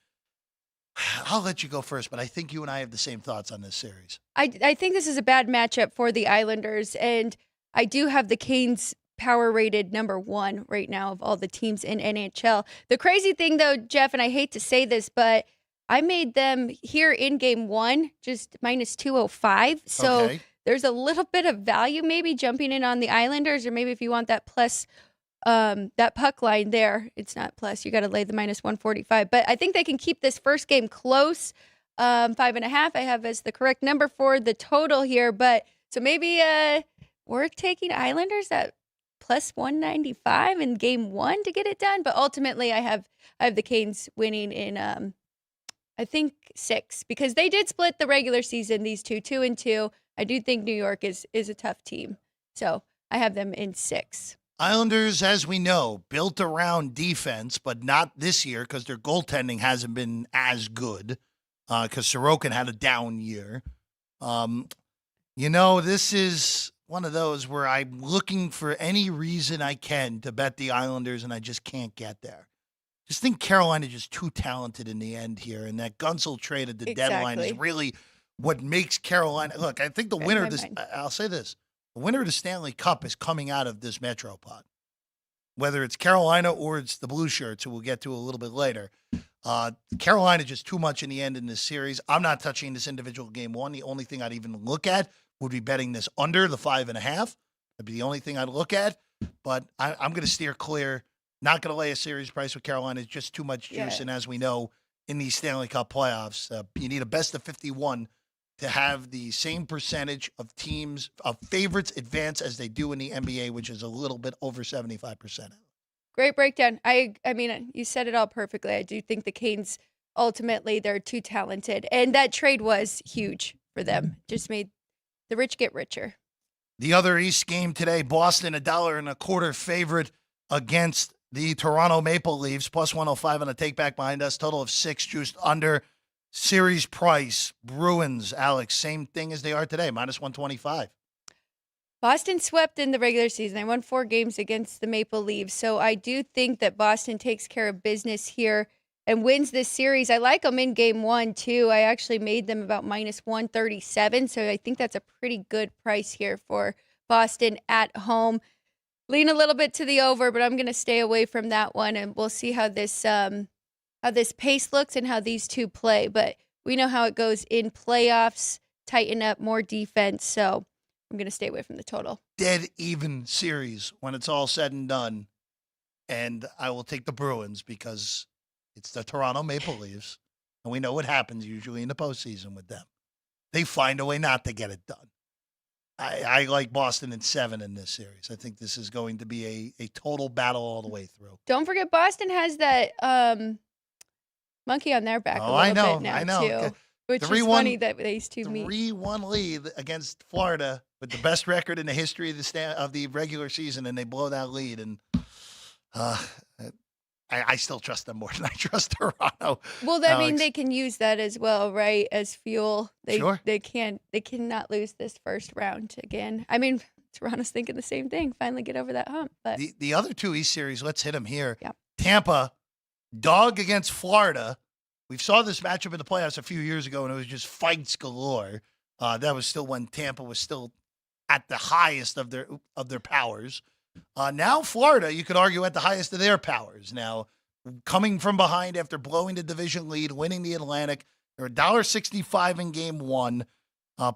I'll let you go first, but I think you and I have the same thoughts on this series. I think this is a bad matchup for the Islanders, and I do have the Canes power rated number 1 right now of all the teams in NHL. The crazy thing, though, Jeff, and I hate to say this, but I made them here in game 1 just minus 205. So Okay. there's a little bit of value maybe jumping in on the Islanders, or maybe if you want that plus that puck line there, it's not plus. You got to lay the minus 145. But I think they can keep this first game close. 5.5 I have as the correct number for the total here. But so maybe we're taking Islanders at plus 195 in game 1 to get it done. But ultimately, I have the Canes winning in I think 6, because they did split the regular season. These 2-2. I do think New York is a tough team, so I have them in 6. Islanders, as we know, built around defense, but not this year because their goaltending hasn't been as good because Sorokin had a down year. This is one of those where I'm looking for any reason I can to bet the Islanders, and I just can't get there. Just think Carolina just too talented in the end here, and that Gunsel trade at the deadline is Exactly. really what makes Carolina. Look, I think the Read winner my of this, mind. I'll say this, the winner of the Stanley Cup is coming out of this Metropod. Whether it's Carolina or it's the Blue Shirts, who we'll get to a little bit later. Carolina just too much in the end in this series. I'm not touching this individual game 1. The only thing I'd even look at would be betting this under the 5.5. That'd be the only thing I'd look at. But I'm going to steer clear. Not going to lay a series price with Carolina. It's just too much juice. Yeah. And as we know, in these Stanley Cup playoffs, you need a best of 51 to have the same percentage of teams, of favorites advance as they do in the NBA, which is a little bit over 75%. Great breakdown. I mean, you said it all perfectly. I do think the Canes ultimately they're too talented, and that trade was huge for them. Just made the rich get richer. The other East game today, Boston $1.25 favorite against the Toronto Maple Leafs, plus 105 on the take back behind us. Total of 6, just under. Series price, Bruins, Alex, same thing as they are today, minus 125. Boston swept in the regular season. They won 4 games against the Maple Leafs. So I do think that Boston takes care of business here and wins this series. I like them in game 1, too. I actually made them about minus 137. So I think that's a pretty good price here for Boston at home. Lean a little bit to the over, but I'm going to stay away from that one. And we'll see how this pace looks and how these two play. But we know how it goes in playoffs, tighten up, more defense. So I'm going to stay away from the total. Dead even series when it's all said and done. And I will take the Bruins because it's the Toronto Maple Leafs. And we know what happens usually in the postseason with them. They find a way not to get it done. I like Boston in 7 in this series. I think this is going to be a total battle all the way through. Don't forget, Boston has that monkey on their back a little bit now, too. Which is funny that these two meet. 3-1 lead against Florida with the best record in the history of the regular season, and they blow that lead. And I still trust them more than I trust Toronto. Well, I mean, they can use that as well, right, as fuel. Sure. They cannot lose this first round again. I mean, Toronto's thinking the same thing. Finally get over that hump. But the other 2 East series, let's hit them here. Yeah. Tampa, dog against Florida. We saw this matchup in the playoffs a few years ago, and it was just fights galore. That was still when Tampa was still at the highest of their powers. Now Florida, you could argue, at the highest of their powers. Now, coming from behind after blowing the division lead, winning the Atlantic, they're $1.65 in game 1,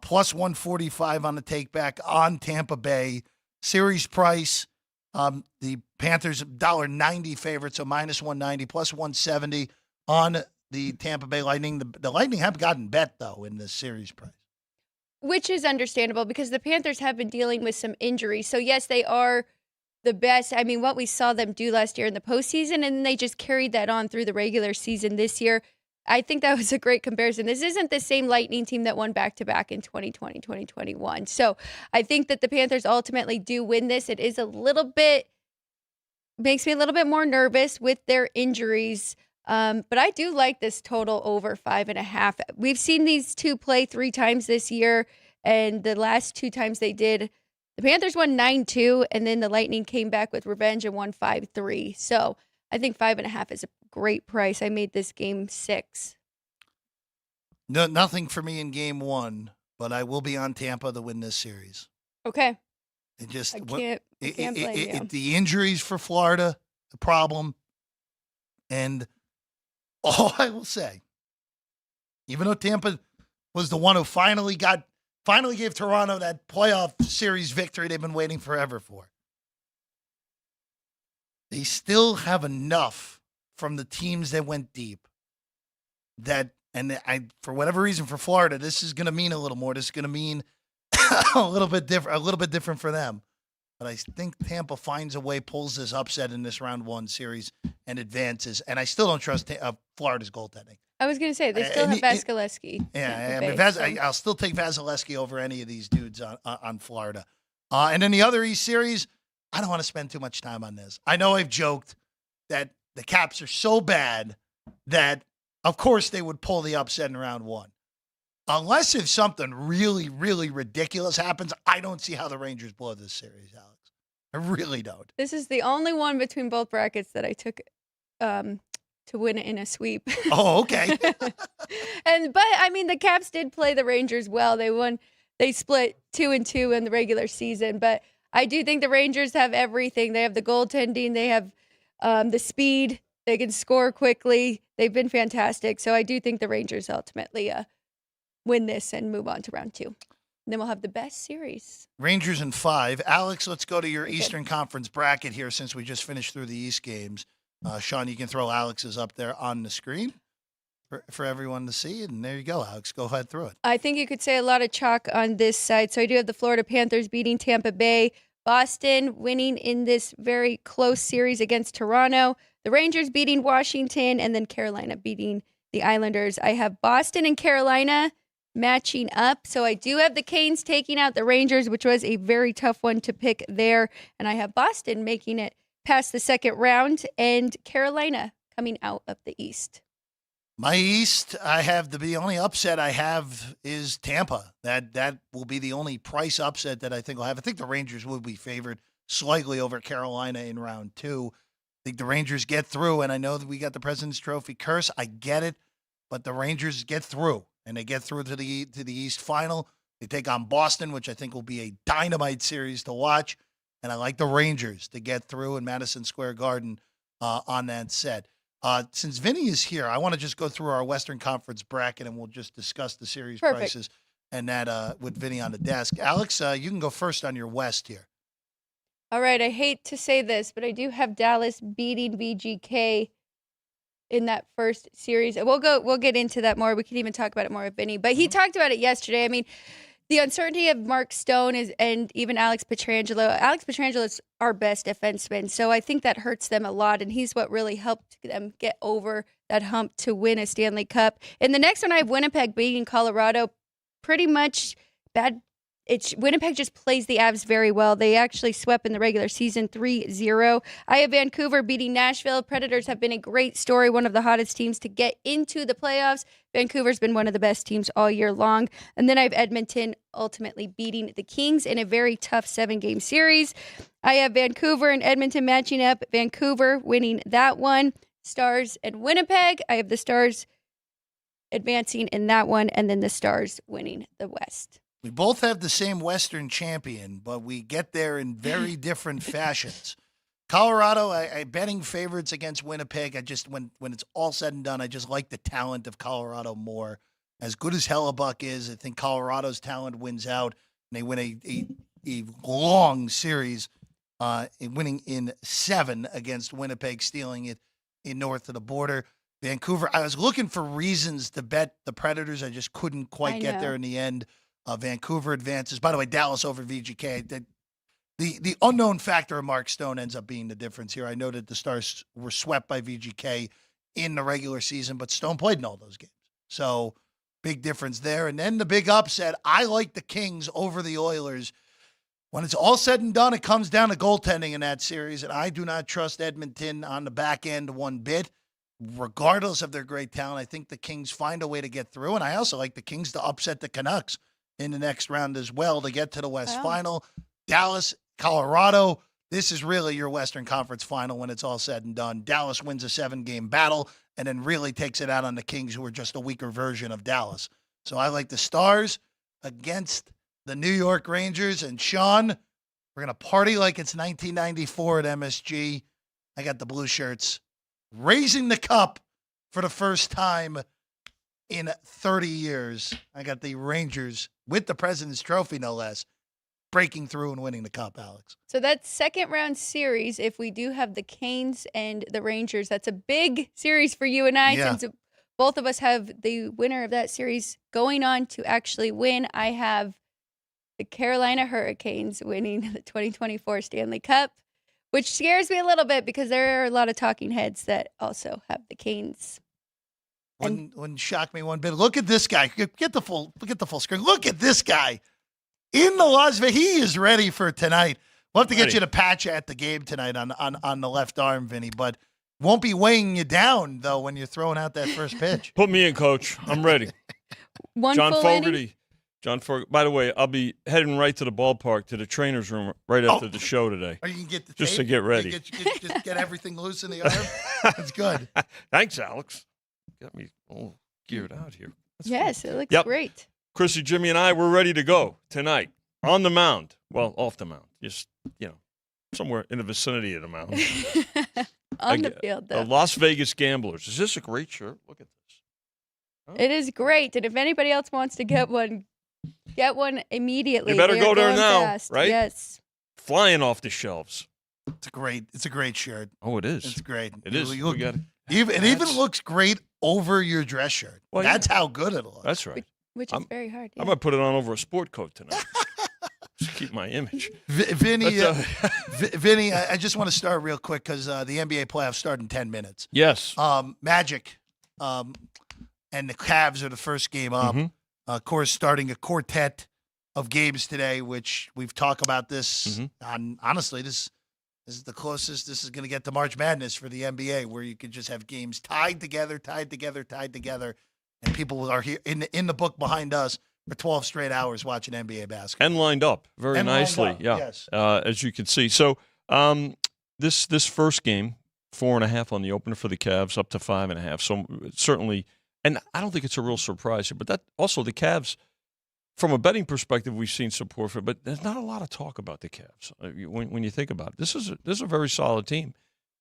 plus 145 on the take back on Tampa Bay. Series price, the Panthers $1.90 favorite, so minus 190, plus 170 on the Tampa Bay Lightning. The Lightning have gotten bet, though, in this series price. Which is understandable because the Panthers have been dealing with some injuries. So, yes, they are the best. I mean, what we saw them do last year in the postseason, and they just carried that on through the regular season this year. I think that was a great comparison. This isn't the same Lightning team that won back-to-back in 2020, 2021. So I think that the Panthers ultimately do win this. It is makes me a little bit more nervous with their injuries. But I do like this total over 5.5. We've seen these two play 3 times this year, and the last 2 times they did, the Panthers won 9-2, and then the Lightning came back with revenge and won 5-3. So I think 5.5 is a great price. I made this game 6. No, nothing for me in game 1, but I will be on Tampa to win this series. Okay. It just I can't blame you. The injuries for Florida, the problem, and all I will say, even though Tampa was the one who finally gave Toronto that playoff series victory they've been waiting forever for, they still have enough from the teams that went deep for whatever reason for Florida, this is going to mean a little more. This is going to mean a little bit different for them. But I think Tampa finds a way, pulls this upset in this round 1 series and advances. And I still don't trust Florida's goaltending. I was going to say, they still have Vasilevsky. Yeah, I'll still take Vasilevsky over any of these dudes on Florida. And then the other East series, I don't want to spend too much time on this. I know I've joked that the Caps are so bad that, of course, they would pull the upset in round 1. Unless if something really, really ridiculous happens, I don't see how the Rangers blow this series, Alex. I really don't. This is the only one between both brackets that I took to win it in a sweep. Oh, okay. But I mean, the Caps did play the Rangers well. They split 2-2 in the regular season. But I do think the Rangers have everything. They have the goaltending. They have the speed. They can score quickly. They've been fantastic. So I do think the Rangers ultimately win this and move on to round 2. And then we'll have the best series. Rangers in 5. Alex, let's go to your Eastern Conference bracket here since we just finished through the East games. Sean, you can throw Alex's up there on the screen for everyone to see. And there you go, Alex. Go ahead, throw it. I think you could say a lot of chalk on this side. So I do have the Florida Panthers beating Tampa Bay Boston winning in this very close series against Toronto, the Rangers beating Washington, and then Carolina beating the Islanders. I have Boston and Carolina matching up. So I do have the Canes taking out the Rangers, which was a very tough one to pick there. And I have Boston making it past the second round and Carolina coming out of the East. My East, I have the only upset I have is Tampa. That will be the only price upset that I think will have. I think the Rangers will be favored slightly over Carolina in round 2. I think the Rangers get through, and I know that we got the President's Trophy curse. I get it, but the Rangers get through, and they get through to the East final. They take on Boston, which I think will be a dynamite series to watch, and I like the Rangers to get through in Madison Square Garden on that set. Since Vinny is here, I want to just go through our Western Conference bracket, and we'll just discuss the series prices and that with Vinny on the desk. Alex, you can go first on your West here. All right, I hate to say this, but I do have Dallas beating VGK in that first series. We'll get into that more. We can even talk about it more with Vinny. But he talked about it yesterday. I mean, the uncertainty of Mark Stone and even Alex Pietrangelo. Alex Pietrangelo is our best defenseman, so I think that hurts them a lot, and he's what really helped them get over that hump to win a Stanley Cup. In the next one, I have Winnipeg beating Colorado. Pretty much bad. Winnipeg just plays the Avs very well. They actually swept in the regular season 3-0. I have Vancouver beating Nashville. Predators have been a great story, one of the hottest teams to get into the playoffs. Vancouver's been one of the best teams all year long. And then I have Edmonton ultimately beating the Kings in a very tough 7-game series. I have Vancouver and Edmonton matching up. Vancouver winning that one. Stars and Winnipeg. I have the Stars advancing in that one, and then the Stars winning the West. We both have the same Western champion, but we get there in very different fashions. Colorado, I betting favorites against Winnipeg. I just when it's all said and done, I just like the talent of Colorado more. As good as Hellebuck is, I think Colorado's talent wins out, and they win a long series, winning in 7 against Winnipeg, stealing it in north of the border. Vancouver, I was looking for reasons to bet the Predators. I just couldn't quite get there in the end. Vancouver advances. By the way, Dallas over VGK. The unknown factor of Mark Stone ends up being the difference here. I know that the Stars were swept by VGK in the regular season, but Stone played in all those games. So big difference there. And then the big upset, I like the Kings over the Oilers. When it's all said and done, it comes down to goaltending in that series, and I do not trust Edmonton on the back end one bit. Regardless of their great talent, I think the Kings find a way to get through, and I also like the Kings to upset the Canucks in the next round as well to get to the West Final. Dallas, Colorado, this is really your Western Conference Final when it's all said and done. Dallas wins a 7-game battle and then really takes it out on the Kings, who are just a weaker version of Dallas. So I like the Stars against the New York Rangers. And Sean, we're going to party like it's 1994 at MSG. I got the blue shirts raising the cup for the first time in 30 years. I got the Rangers with the President's Trophy, no less, breaking through and winning the cup, Alex. So that's second round series. If we do have the Canes and the Rangers, that's a big series for you and I, since both of us have the winner of that series going on to actually win. I have the Carolina Hurricanes winning the 2024 Stanley Cup, which scares me a little bit because there are a lot of talking heads that also have the Canes. Wouldn't shock me one bit. Look at this guy. Get the full screen. Look at this guy in the Las Vegas. He is ready for tonight. We'll have to get you to patch at the game tonight on the left arm, Vinny, but won't be weighing you down though when you're throwing out that first pitch. Put me in, Coach. I'm ready. John full Fogerty. inning? John Fogerty. By the way, I'll be heading right to the ballpark to the trainer's room right after the show today. Or you can get the just tape, to get ready. Just get everything loose in the arm. That's good. Thanks, Alex. Got me all geared out here. Yes, it looks great. Chrissy, Jimmy, and I, we're ready to go tonight on the mound. Well, off the mound. Just, somewhere in the vicinity of the mound. On the field, though. The Las Vegas Gamblers. Is this a great shirt? Look at this. Oh. It is great. And if anybody else wants to get one immediately. You better go there now, fast. right? Yes. Flying off the shelves. It's a great shirt. Oh, it is. It's great. It is. You look, it even looks great over your dress shirt. Well, that's how good it looks. That's right. Which is very hard. Yeah. I might put it on over a sport coat tonight. Just keep my image. Vinny, But, Vinny, I just want to start real quick because the NBA playoffs start in 10 minutes. yes. Magic and the Cavs are the first game up. Mhm. Of course, starting a quartet of games today, which we've talked about this. Honestly, this is the closest this is going to get to March Madness for the NBA, where you could just have games tied together, and people are here in the book behind us for 12 straight hours watching NBA basketball. And lined up very And lined nicely. up, Yeah. yes. As you can see. So this first game, 4.5 on the opener for the Cavs, up to 5.5. So certainly, and I don't think it's a real surprise here, but that also the Cavs, from a betting perspective, we've seen support for it, but there's not a lot of talk about the Cavs when you think about it. This is a very solid team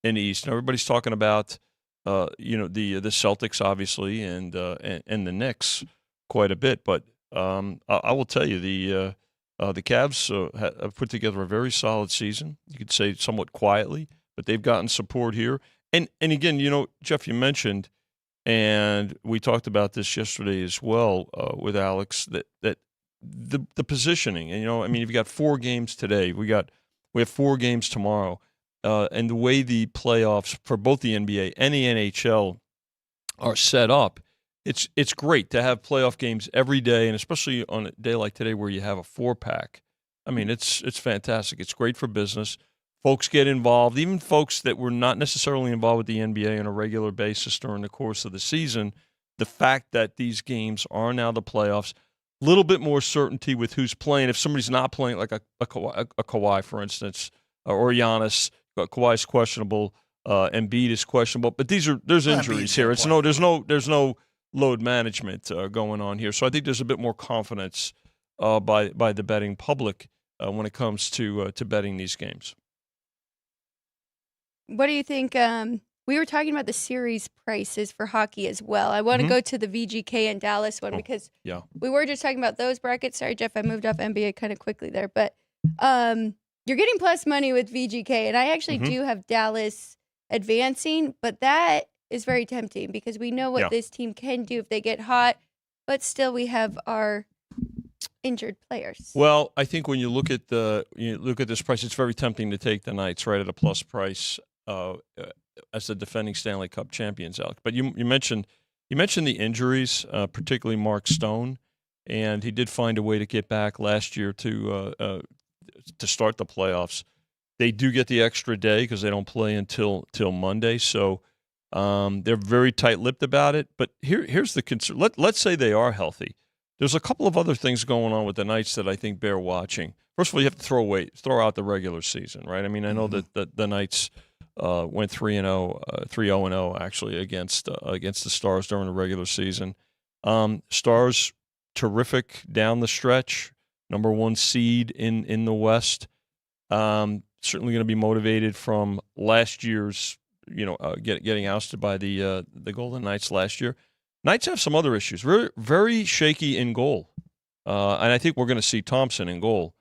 in the East. And everybody's talking about the Celtics obviously and the Knicks quite a bit, but I will tell you the Cavs have put together a very solid season. You could say somewhat quietly, but they've gotten support here. And again, Jeff, you mentioned, and we talked about this yesterday as well with Alex, that the positioning. And you've got 4 games today. We have 4 games tomorrow, and the way the playoffs for both the NBA and the NHL are set up, it's great to have playoff games every day, and especially on a day like today where you have a 4-pack. I mean, it's fantastic. It's great for business. Folks get involved, even folks that were not necessarily involved with the NBA on a regular basis during the course of the season. The fact that these games are now the playoffs, a little bit more certainty with who's playing. If somebody's not playing, like a Kawhi, for instance, or Giannis, Kawhi's questionable, Embiid is questionable, but there's injuries here. There's no load management going on here, so I think there's a bit more confidence by the betting public when it comes to betting these games. What do you think? We were talking about the series prices for hockey as well. I want to go to the VGK and Dallas one because we were just talking about those brackets. Sorry, Jeff, I moved off NBA kind of quickly there. But you're getting plus money with VGK, and I actually do have Dallas advancing, but that is very tempting because we know what this team can do if they get hot, but still we have our injured players. Well, I think when you look at this price, it's very tempting to take the Knights right at a plus price as the defending Stanley Cup champions, Alex. But you mentioned the injuries, particularly Mark Stone, and he did find a way to get back last year to start the playoffs. They do get the extra day because they don't play until Monday, so they're very tight-lipped about it. But here's the concern. Let's say they are healthy. There's a couple of other things going on with the Knights that I think bear watching. First of all, you have to throw out the regular season, right? I mean, I know that the Knights went 3-0 actually against the Stars during the regular season. Stars terrific down the stretch, number 1 seed in the West. Certainly going to be motivated from last year's, getting ousted by the Golden Knights last year. Knights have some other issues. Very, very shaky in goal, and I think we're going to see Thompson in goal.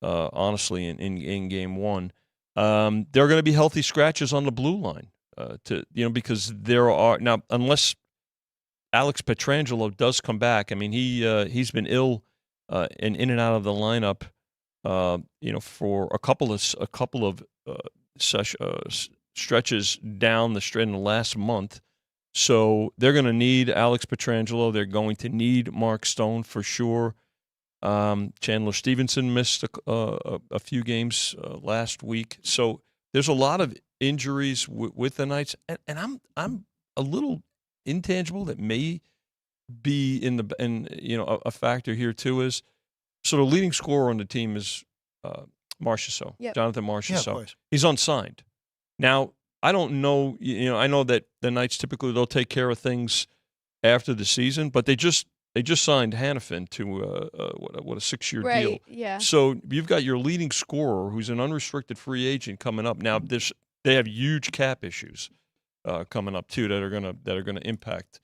Honestly, in game 1. There are going to be healthy scratches on the blue line, because there are now, unless Alex Pietrangelo does come back. I mean, he's been ill and in and out of the lineup, for a couple of stretches down the stretch in the last month. So they're going to need Alex Pietrangelo. They're going to need Mark Stone for sure. Chandler Stevenson missed a few games last week, so there's a lot of injuries with the Knights, and I'm a little intangible that may be a factor here too. Is so the leading scorer on the team is Marchessault, Jonathan Marchessault. Yeah, of course. He's unsigned. Now I don't know. I know that the Knights typically they'll take care of things after the season, but they just signed Hannafin to a 6-year deal. Yeah. So you've got your leading scorer, who's an unrestricted free agent, coming up. Now they have huge cap issues coming up too that are gonna impact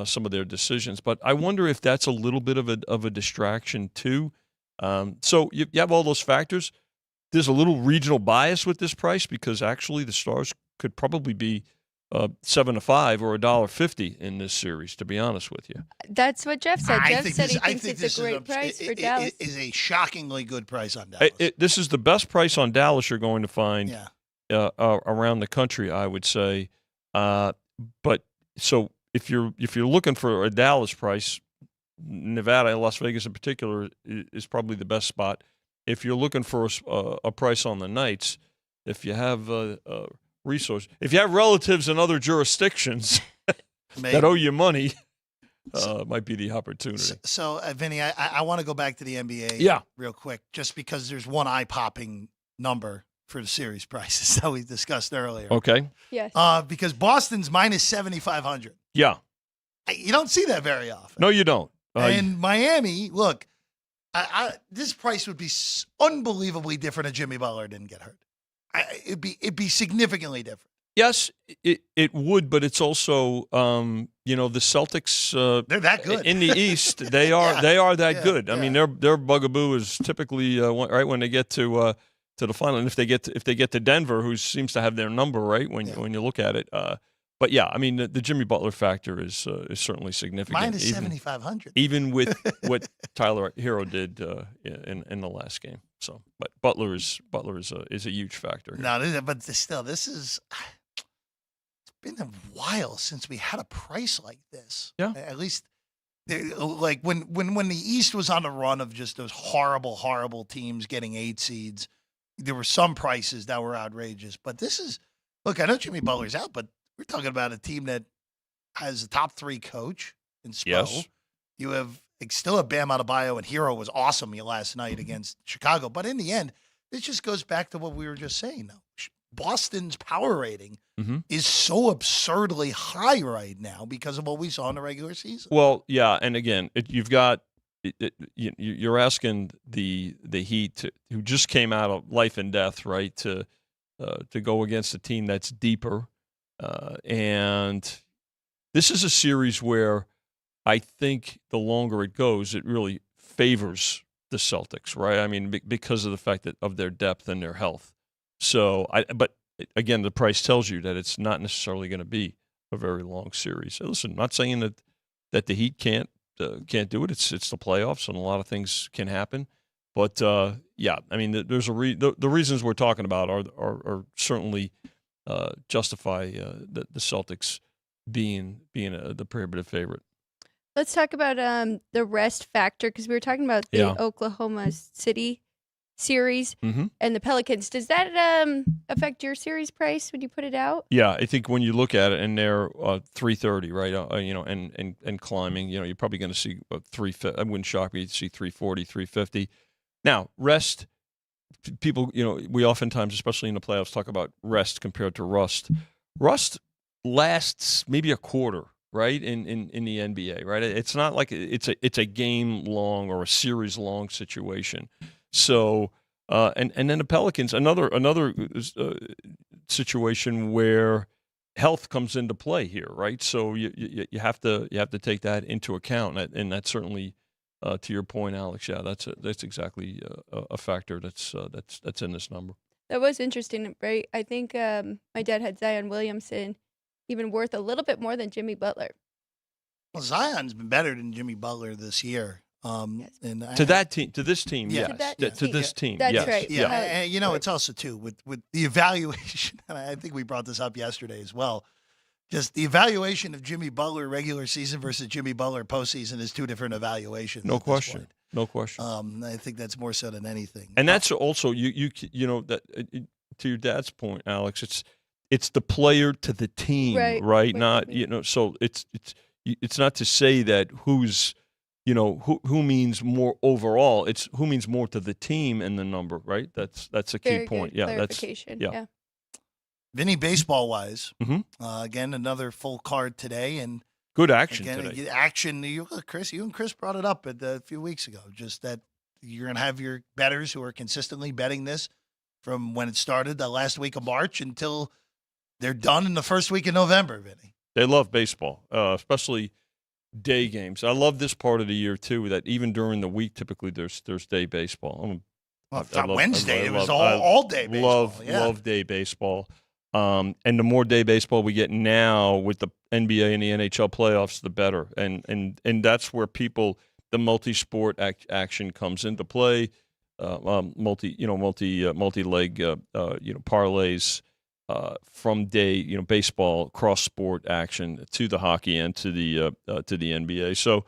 some of their decisions. But I wonder if that's a little bit of a distraction too. So you have all those factors. There's a little regional bias with this price because actually the Stars could probably be 7-5 or $1.50 in this series. To be honest with you, That's what Jeff said. Jeff said he I thinks think it's this a great price for Dallas. It is a shockingly good price on Dallas. This is the best price on Dallas you're going to find yeah. around the country, I would say. But so if you're looking for a Dallas price, Nevada and Las Vegas in particular is probably the best spot. If you're looking for a price on the Knights, if you have resource, if you have relatives in other jurisdictions that owe you money, might be the opportunity. So Vinny, I want to go back to the NBA real quick, just because there's one eye-popping number for the series prices that we discussed earlier. Okay. Yes. Because Boston's minus 7,500. Yeah. You don't see that very often. No, you don't. And Miami, look, this price would be unbelievably different if Jimmy Butler didn't get hurt. It'd be significantly different. Yes, it would, but it's also the Celtics. They're that good in the East. They are that good. I yeah. mean, their bugaboo is typically right when they get to the final, and if they get to Denver, who seems to have their number right when you look at it. But yeah, I mean, the Jimmy Butler factor is certainly significant. Minus 7,500, even with what Tyler Hero did in the last game. So, but Butler is a huge factor here. No, but still, this is. It's been a while since we had a price like this. Yeah, at least like when the East was on the run of just those horrible teams getting 8 seeds. There were some prices that were outrageous, but this is. Look, I know Jimmy Butler's out, but we're talking about a team that has a top 3 coach in Spo. Yes. You have still have Bam Adebayo, and Hero was awesome last night against Chicago. But in the end, this just goes back to what we were just saying. Though Boston's power rating is so absurdly high right now because of what we saw in the regular season. Well, yeah, and again, you've got you're asking the Heat who just came out of life and death, right, to go against a team that's deeper. And this is a series where I think the longer it goes, it really favors the Celtics, right? I mean, because of the fact of their depth and their health. So, but again, the price tells you that it's not necessarily going to be a very long series. So listen, I'm not saying that the Heat can't do it. It's the playoffs, and a lot of things can happen. But yeah, I mean, there's the reasons we're talking about are certainly. Justify the Celtics being the prohibitive favorite. Let's talk about the rest factor, because we were talking about the Oklahoma City series and the Pelicans. Does that affect your series price when you put it out? Yeah, I think when you look at it, and they're 330, right? And climbing. You're probably going to see 350. I wouldn't shock me to see 340, 350. Now rest. People, we oftentimes, especially in the playoffs, talk about rest compared to rust. Rust lasts maybe a quarter, right? In the NBA, right? It's not like it's a game long or a series long situation. So, and then the Pelicans, another situation where health comes into play here, right? So you have to take that into account, and that's certainly. To your point, Alex, yeah, that's exactly a factor that's in this number. That was interesting, right? I think my dad had Zion Williamson even worth a little bit more than Jimmy Butler. Well, Zion's been better than Jimmy Butler this year. Yes. And to this team, yeah. yes. To this team, That's yes. right. Yeah, Yeah. and it's also too with the evaluation. And I think we brought this up yesterday as well. Just the evaluation of Jimmy Butler regular season versus Jimmy Butler postseason is 2 different evaluations. No question. No question. I think that's more so than anything. And that's also you that to your dad's point, Alex. It's the player to the team, right? Not So it's not to say that who's who means more overall. It's who means more to the team in the number, right? That's a key Very point. good Yeah, clarification. Yeah. Vinny, baseball-wise, again, another full card today. And good action again, today. Action, Chris, you and Chris brought it up a few weeks ago, just that you're going to have your bettors who are consistently betting this from when it started the last week of March until they're done in the first week of November, Vinny. They love baseball, especially day games. I love this part of the year, too, that even during the week, typically there's day baseball. Wednesday, it was all day baseball. Love day baseball. And the more day baseball we get now with the NBA and the NHL playoffs, the better. And that's where the multi-sport action comes into play. Multi-leg, parlays from day, baseball cross-sport action to the hockey and to the NBA. So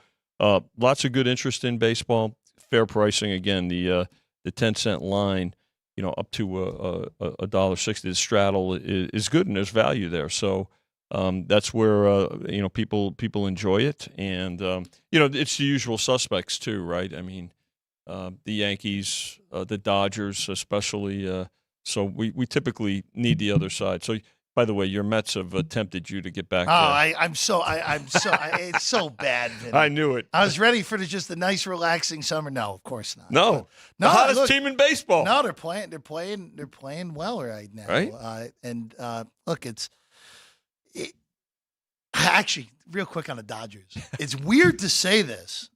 lots of good interest in baseball. Fair pricing again. The 10-cent line, up to $1.60. The straddle is good, and there's value there. So that's where people enjoy it, and it's the usual suspects too, right? I mean, the Yankees, the Dodgers, especially. So we typically need the other side. So, by the way, your Mets have tempted you to get back. It's so bad. Vinny. I knew it. I was ready for just a nice, relaxing summer. No, of course not. No, the hottest team in baseball. No, they're playing well right now. Right. Look, actually real quick on the Dodgers. It's weird to say this,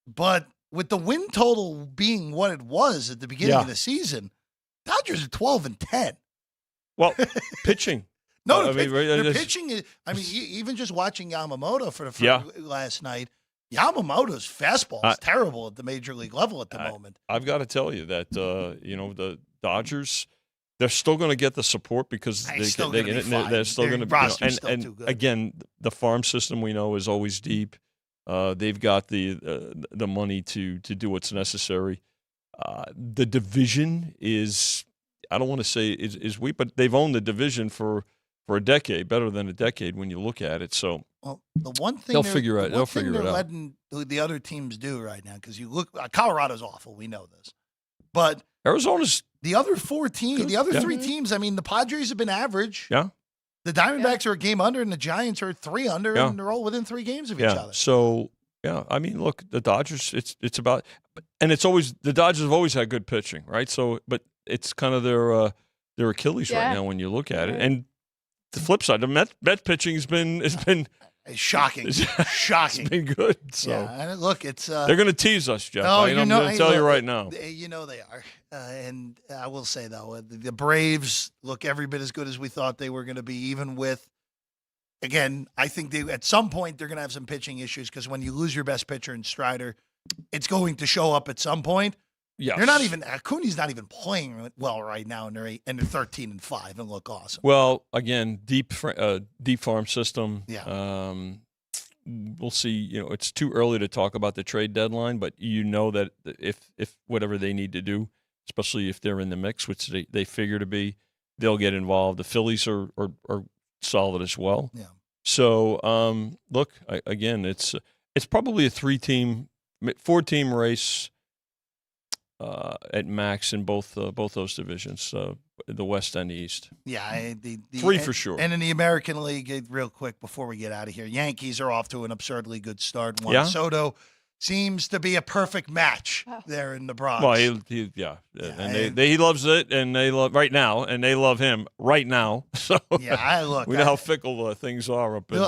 but with the win total being what it was at the beginning of the season, Dodgers are 12-10. Well, pitching. No, their pitching is. I mean, even just watching Yamamoto for last night, Yamamoto's fastball is terrible at the major league level at the moment. I've got to tell you that the Dodgers, they're still going to get the support because they're still going to be. And again, the farm system we know is always deep. They've got the money to do what's necessary. The division is, I don't want to say is weak, but they've owned the division for a decade, better than a decade when you look at it. So the one thing they'll figure it out. Letting the other teams do right now, because you look, Colorado's awful. We know this, but Arizona's the other four teams, good. The other three teams. I mean, the Padres have been average. Yeah. The Diamondbacks are a game under, and the Giants are 3 under, and they're all within 3 games of each other. So. Yeah, I mean, look, the Dodgers. It's about, and it's always the Dodgers have always had good pitching, right? So, but it's kind of their Achilles right now when you look at it. And the flip side, the Met pitching has been shocking. Shocking. It's been good. So and look, it's they're going to tease us, Jeff. I'm going to tell you right now. They are. And I will say though, the Braves look every bit as good as we thought they were going to be, even with. Again, I think at some point they're going to have some pitching issues because when you lose your best pitcher in Strider, it's going to show up at some point. Yes. They're not even Acuna's not even playing well right now, and they're 13-5 and look awesome. Well, again, deep farm system. Yeah. We'll see. It's too early to talk about the trade deadline, but that if whatever they need to do, especially if they're in the mix, which they figure to be, they'll get involved. The Phillies are solid as well. Yeah. So, look, again, it's probably a 4-team race at max in both those divisions, the West and the East. Yeah, 3 for sure. And in the American League, real quick before we get out of here, Yankees are off to an absurdly good start. Juan Soto seems to be a perfect match there in the Bronx. Well, he loves it, and they love right now, and they love him right now. So we know how fickle things are up in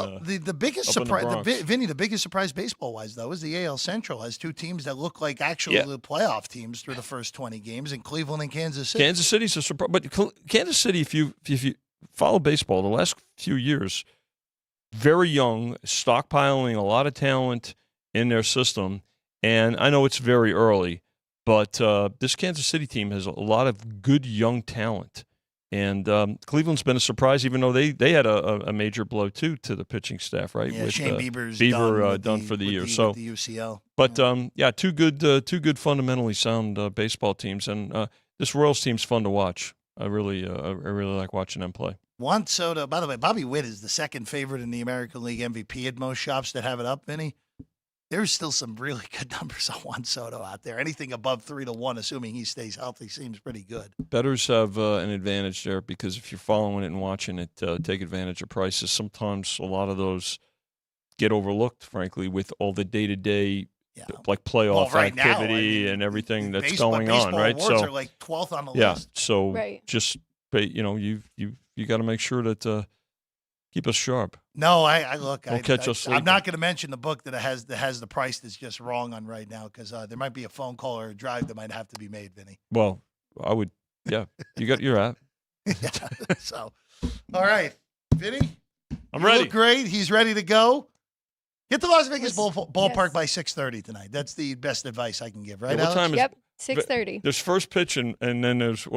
the biggest surprise, Vinny. The biggest surprise baseball wise though is the AL Central has 2 teams that look like actual playoff teams through the first 20 games in Cleveland and Kansas City. Kansas City's a surprise, but Kansas City, if you follow baseball the last few years, very young, stockpiling a lot of talent in their system, and I know it's very early, but this Kansas City team has a lot of good young talent, and Cleveland's been a surprise, even though they had a major blow too to the pitching staff, right? Yeah, with Shane Bieber's done for the year. So the UCL, but two good fundamentally sound baseball teams, and this Royals team's fun to watch. I really like watching them play. Juan Soto, by the way, Bobby Witt is the second favorite in the American League MVP at most shops that have it up, Vinny. There's still some really good numbers on Juan Soto out there. Anything above 3-1, assuming he stays healthy, seems pretty good. Bettors have an advantage there because if you're following it and watching it, take advantage of prices. Sometimes a lot of those get overlooked, frankly, with all the day-to-day like playoff activity and everything that's going on, right? Baseball awards are like 12th on the list. So just you got to make sure that keep us sharp. No, I look. Don't catch us sleeping. I'm not going to mention the book that has the price that's just wrong on right now because there might be a phone call or a drive that might have to be made, Vinny. Well, I would. Yeah, you got your app. So, All right, Vinny. I'm you ready. Look great. He's ready to go. Get to Las Vegas ballpark yes. by 6:30 tonight. That's the best advice I can give. Right? Yeah, what Alex? time is Yep, 6:30. There's first pitch and then there's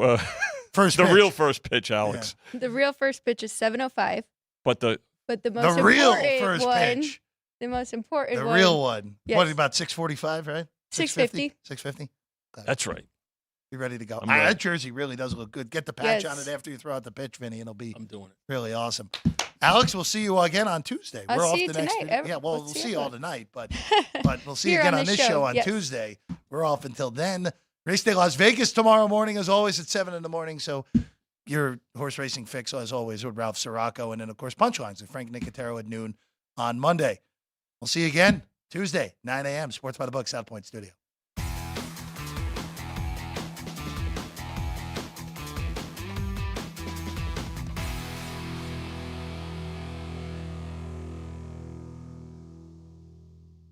First the pitch. real first pitch, Alex. The real first pitch is 7:05, But the but the most The real important first one, pitch. the most important The one, real one. Yes. What about 6:45? Right? 6:50. 6:50. that's right. You ready to go? I'm ready. That jersey really does look good. Get the patch on Yes. it after you throw out the pitch, Vinny. It'll be I'm doing it. really awesome. Alex, we'll see you again on Tuesday. I'll We're off see you the next. tonight. Yeah, well, We'll we'll see see you you all then. tonight, but we'll see you Here again on on this this show on yes. Tuesday. We're off until then. Race Day Las Vegas tomorrow morning, as always, at 7 in the morning. So your horse racing fix, as always, with Ralph Sirocco. And then, of course, Punchlines with Frank Nicotero at noon on Monday. We'll see you again Tuesday, 9 a.m. Sports by the Book, South Point Studio.